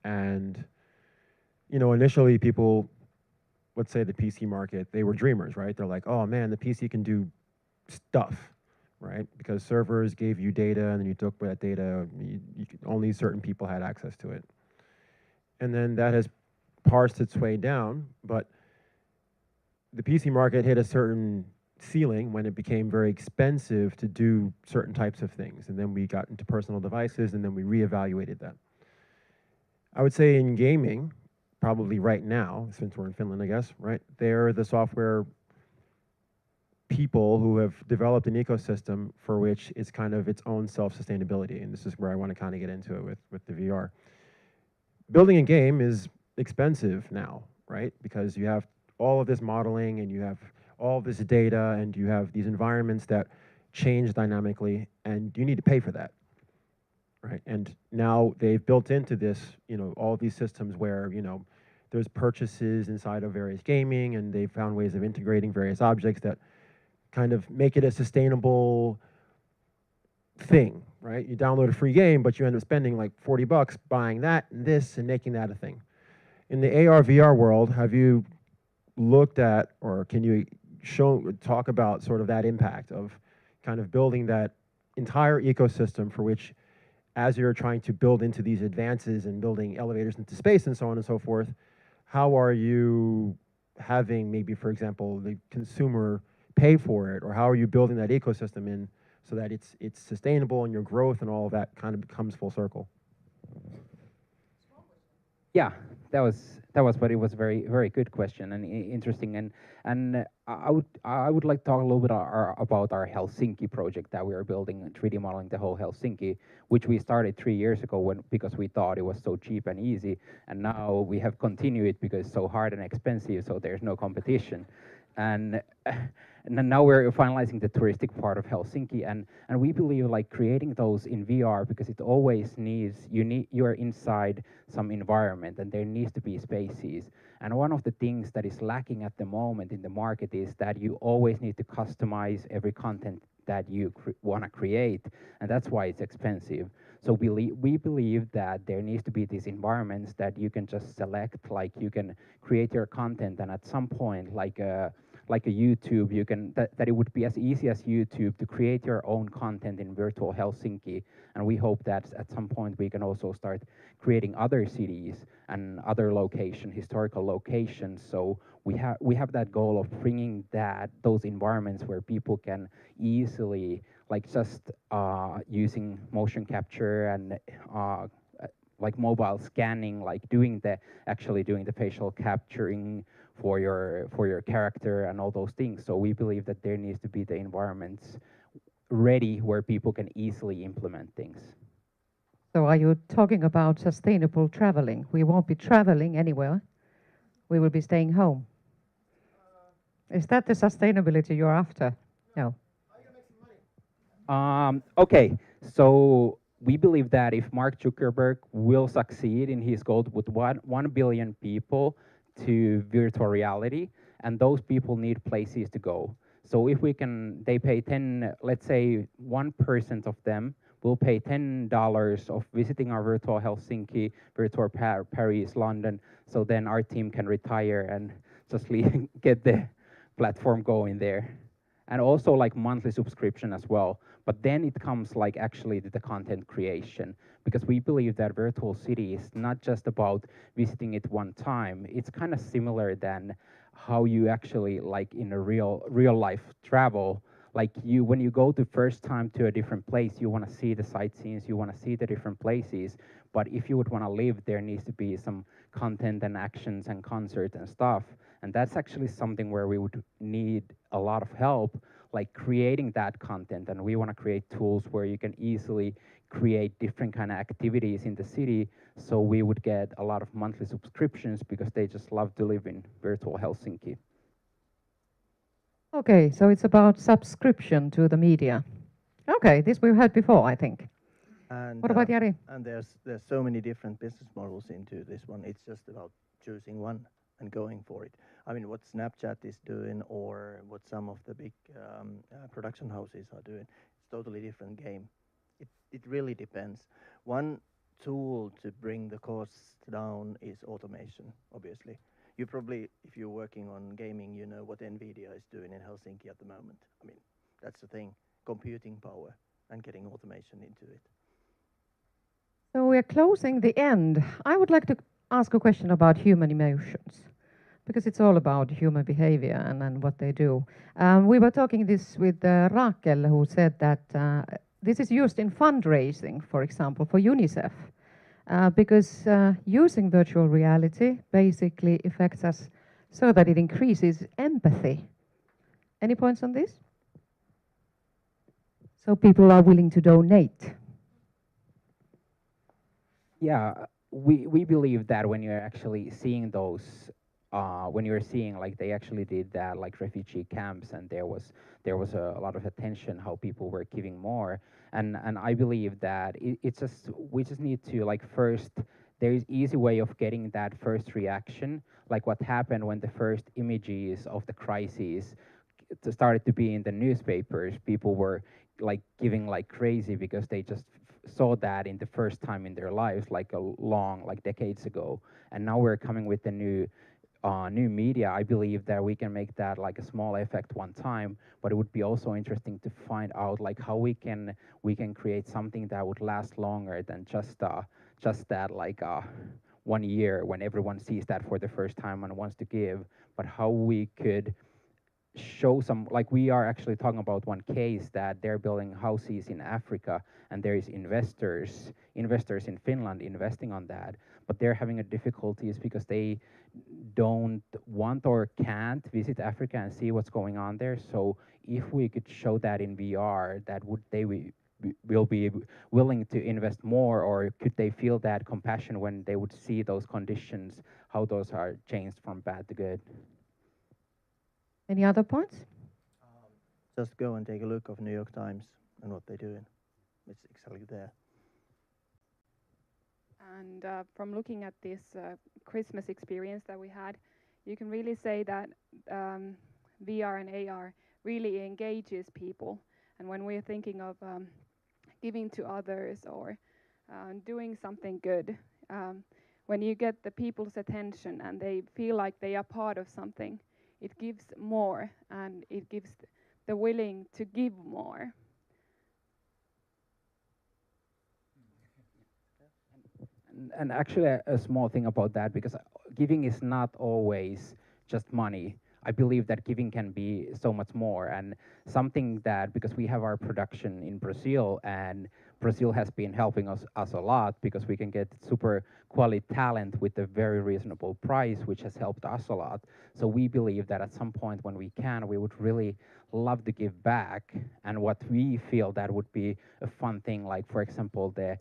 and initially people, let's say the PC market, they were dreamers, right? They're like, oh man, the PC can do stuff, right? Because servers gave you data, and then you took that data. Only certain people had access to it, and then that has parsed its way down. But the PC market hit a certain ceiling when it became very expensive to do certain types of things, and then we got into personal devices, and then we reevaluated that. I would say in gaming, probably right now, since we're in Finland, I guess, right? They're the software people who have developed an ecosystem for which it's kind of its own self-sustainability, and this is where I want to kind of get into it with the VR. Building a game is expensive now, right? Because you have all of this modeling, and you have all this data, and you have these environments that change dynamically, and you need to pay for that, right? And now they've built into this, all these systems where, there's purchases inside of various gaming, and they've found ways of integrating various objects that kind of make it a sustainable thing, right? You download a free game, but you end up spending like $40 buying that and this and making that a thing. In the AR VR world, have you looked at, or can you talk about sort of that impact of kind of building that entire ecosystem for which, as you're trying to build into these advances and building elevators into space and so on and so forth, how are you having maybe, for example, the consumer pay for it, or how are you building that ecosystem in so that it's sustainable and your growth and all of that kind of becomes full circle? Yeah, that was, but it was very good question and interesting, and I would like to talk a little bit about our Helsinki project that we are building, 3D modeling the whole Helsinki, which we started 3 years ago because we thought it was so cheap and easy, and now we have continued it because it's so hard and expensive, so there's no competition, and and then now we're finalizing the touristic part of Helsinki, and we believe like creating those in VR, because it always needs you're inside some environment and there needs to be spaces. And one of the things that is lacking at the moment in the market is that you always need to customize every content that you want to create, and that's why it's expensive. So we believe that there needs to be these environments that you can just select, like you can create your content, and at some point, like a YouTube, you can that it would be as easy as YouTube to create your own content in virtual Helsinki. And we hope that at some point we can also start creating other cities and other historical locations. So we have that goal of bringing those environments where people can easily, like just using motion capture and like mobile scanning, like actually doing the facial capturing for your character and all those things. So we believe that there needs to be the environments ready where people can easily implement things. So are you talking about sustainable traveling? We won't be traveling anywhere. We will be staying home. Is that the sustainability you're after? No. Okay, so we believe that if Mark Zuckerberg will succeed in his goal with 1 billion people to virtual reality, and those people need places to go. So if they pay let's say 1% of them will pay $10 of visiting our virtual Helsinki, virtual Paris, London, so then our team can retire and just get the platform going there. And also like monthly subscription as well. But then it comes like actually to the content creation, because we believe that virtual city is not just about visiting it one time. It's kind of similar than how you actually like in a real life travel. Like when you go the first time to a different place, you want to see the sightseeing, you want to see the different places. But if you would want to live, there needs to be some content and actions and concerts and stuff. And that's actually something where we would need a lot of help, like creating that content. And we want to create tools where you can easily create different kind of activities in the city. So we would get a lot of monthly subscriptions because they just love to live in virtual Helsinki. Okay, so it's about subscription to the media. Okay, this we've heard before, I think. And, what about Jari? And there's so many different business models into this one. It's just about choosing one and going for it. I mean, what Snapchat is doing or what some of the big production houses are doing, it's totally different game. It really depends. One tool to bring the costs down is automation, obviously. You probably, if you're working on gaming, you know what NVIDIA is doing in Helsinki at the moment. I mean, that's the thing, computing power and getting automation into it. So we're closing the end. I would like to ask a question about human emotions, because it's all about human behavior and what they do. We were talking this with Rakel, who said that this is used in fundraising, for example, for UNICEF, because using virtual reality basically affects us so that it increases empathy. Any points on this? So people are willing to donate. Yeah, we believe that when you're actually seeing those, when you're seeing like they actually did that like refugee camps, and there was a lot of attention how people were giving more, and I believe that we just need to like first, there is easy way of getting that first reaction, like what happened when the first images of the crisis started to be in the newspapers. People were like giving like crazy because they just saw that in the first time in their lives, like like decades ago. And now we're coming with the new media. I believe that we can make that like a small effect one time, but it would be also interesting to find out like how we can create something that would last longer than just that like 1 year when everyone sees that for the first time and wants to give, but how we could show some, like we are actually talking about one case that they're building houses in Africa and there is investors in Finland investing on that, but they're having a difficulties because they don't want or can't visit Africa and see what's going on there. So if we could show that in VR, that would they will be willing to invest more, or could they feel that compassion when they would see those conditions, how those are changed from bad to good? Any other points? Just go and take a look of New York Times and what they're doing. It's exactly there. And from looking at this Christmas experience that we had, you can really say that VR and AR really engages people. And when we're thinking of giving to others or doing something good, when you get the people's attention and they feel like they are part of something, it gives more and it gives the willing to give more. And actually, a small thing about that, because giving is not always just money. I believe that giving can be so much more, and something that, because we have our production in Brazil, and Brazil has been helping us a lot because we can get super quality talent with a very reasonable price, which has helped us a lot. So we believe that at some point when we can, we would really love to give back. And what we feel that would be a fun thing, like for example, the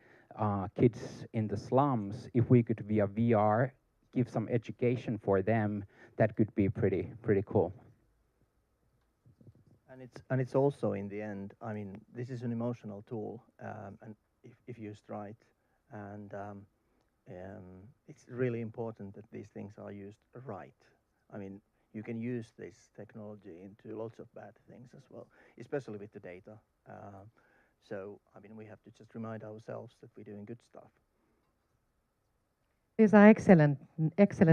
kids in the slums, if we could via VR give some education for them, that could be pretty cool. And it's also in the end, I mean, this is an emotional tool, and if used right, and it's really important that these things are used right. I mean, you can use this technology into lots of bad things as well, especially with the data. So, I mean, we have to just remind ourselves that we're doing good stuff. These are excellent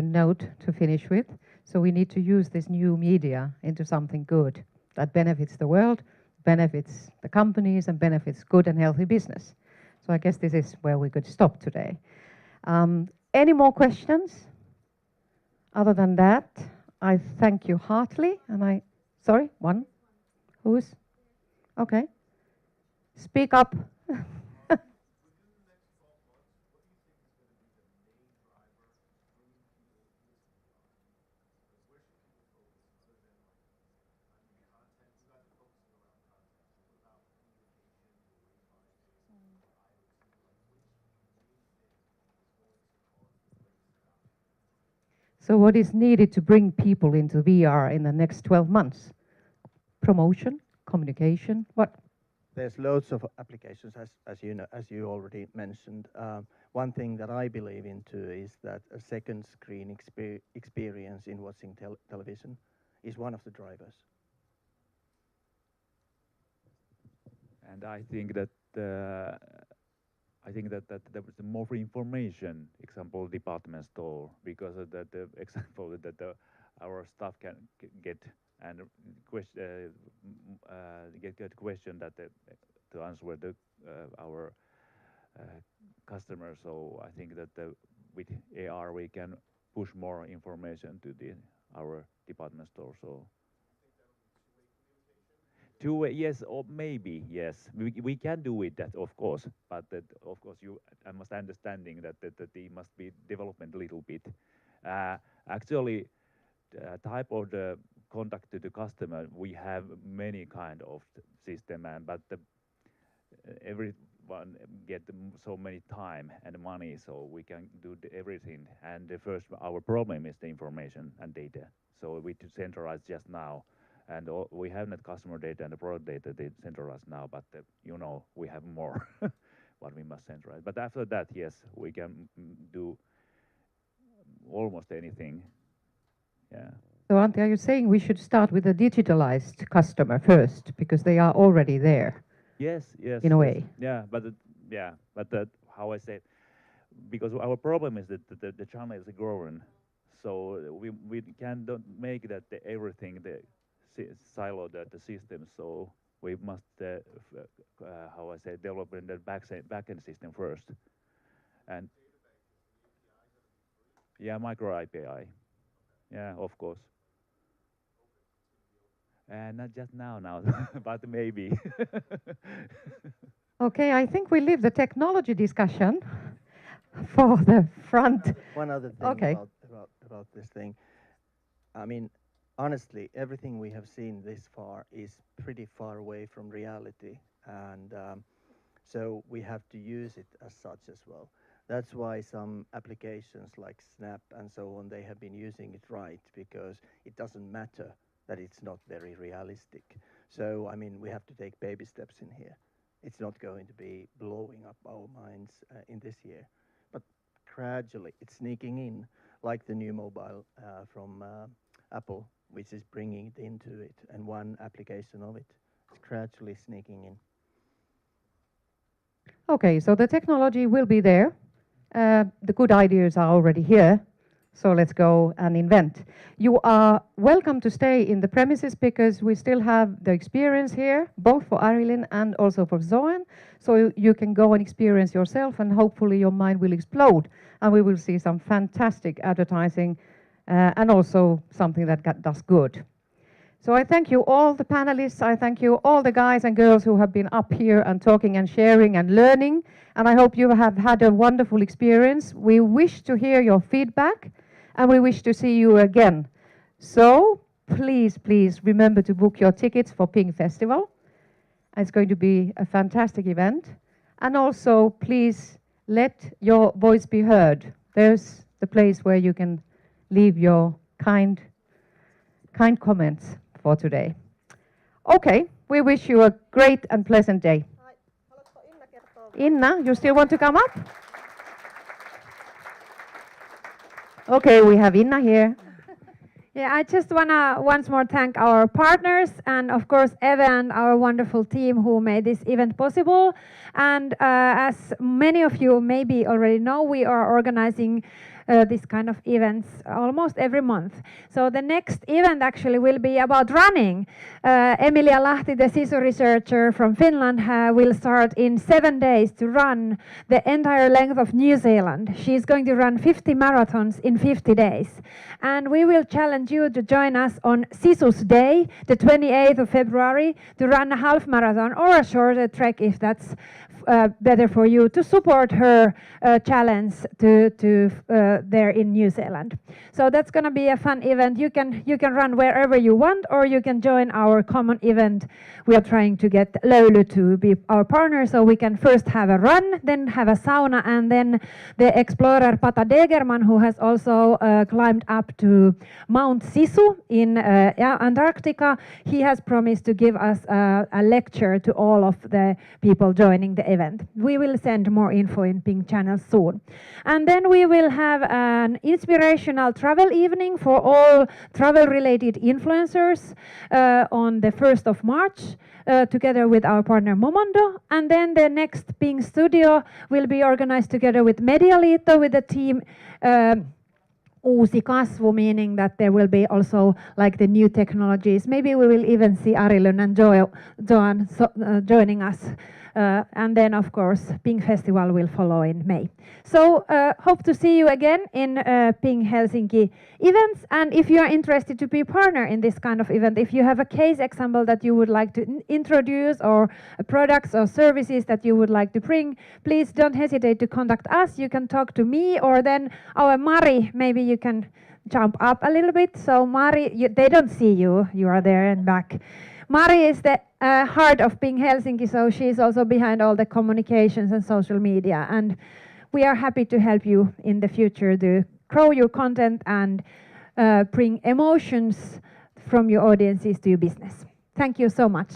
note to finish with. So we need to use this new media into something good that benefits the world, benefits the companies, and benefits good and healthy business. So I guess this is where we could stop today. Any more questions? Other than that, I thank you heartily. And sorry, one? Who's? Okay. Speak up. So what is needed to bring people into VR in the next 12 months? Promotion, communication, what? There's loads of applications, as you know, as you already mentioned. One thing that I believe into is that a second screen experience in watching television is one of the drivers. And I think that there was more information. Example, department store, because of that example that our staff can get and get question that to answer our customers. So I think that with AR we can push more information to our department store. So. Two-way, yes, or maybe yes. We can do it, that of course, but that of course I must understanding that it must be development a little bit. Actually, type of the contact to the customer, we have many kind of system, but everyone get so many time and money, so we can do everything. And the first, our problem is the information and data. So we centralize just now. And we have not customer data and the product data they centralize now, but we have more what we must centralize. But after that, yes, we can do almost anything. Yeah. So Antti, are you saying we should start with a digitalized customer first because they are already there? Yes. In a way. Yeah, but how I say, because our problem is that the channel is growing, so we can don't make that everything silo the system, so we must develop the backend system first. And Yeah, micro API. Yeah, of course. Not just now, but maybe. Okay, I think we leave the technology discussion for the front. One other thing Okay. about this thing. I mean, honestly, everything we have seen this far is pretty far away from reality, and so we have to use it as such as well. That's why some applications like Snap and so on, they have been using it right, because it doesn't matter that it's not very realistic. So, I mean, we have to take baby steps in here. It's not going to be blowing up our minds in this year, but gradually it's sneaking in, like the new mobile from Apple, which is bringing it into it, and one application of it is gradually sneaking in. Okay, so the technology will be there. The good ideas are already here. So let's go and invent. You are welcome to stay in the premises because we still have the experience here, both for Arilyn and also for Zoan. So you can go and experience yourself, and hopefully your mind will explode and we will see some fantastic advertising and also something that does good. So I thank you all the panelists, I thank you all the guys and girls who have been up here and talking and sharing and learning, and I hope you have had a wonderful experience. We wish to hear your feedback and we wish to see you again. So please remember to book your tickets for Ping Festival. It's going to be a fantastic event. And also please let your voice be heard. There's the place where you can leave your kind comments for today. Okay, we wish you a great and pleasant day. Inna, you still want to come up? Okay, we have Inna here. Yeah, I just want to once more thank our partners and of course Eve and our wonderful team who made this event possible. And as many of you maybe already know, we are organizing this kind of events almost every month. So the next event actually will be about running. Emilia Lahti, the CISO researcher from Finland, will start in 7 days to run the entire length of New Zealand. She's going to run 50 marathons in 50 days. And we will challenge you to join us on CISO's Day, the 28th of February, to run a half marathon or a shorter trek if that's better for you, to support her challenge to there in New Zealand. So that's going to be a fun event. You can run wherever you want, or you can join our common event. We are trying to get Löyly to be our partner, so we can first have a run, then have a sauna, and then the explorer Pata Degerman, who has also climbed up to Mount Sisu in Antarctica, he has promised to give us a lecture to all of the people joining the event. We will send more info in Ping channel soon. And then we will have an inspirational travel evening for all travel-related influencers on the 1st of March together with our partner Momondo. And then the next Ping Studio will be organized together with Medialiitto with the team Uusi Kasvu, meaning that there will be also like the new technologies. Maybe we will even see Arilyn and Zoan joining us. And then, of course, Ping Festival will follow in May. So hope to see you again in Ping Helsinki events. And if you are interested to be a partner in this kind of event, if you have a case example that you would like to introduce, or products or services that you would like to bring, please don't hesitate to contact us. You can talk to me, or then our Mari, maybe you can jump up a little bit. So Mari, they don't see you, you are there and back. Mari is the heart of Ping Helsinki, so she's also behind all the communications and social media. And we are happy to help you in the future to grow your content and bring emotions from your audiences to your business. Thank you so much.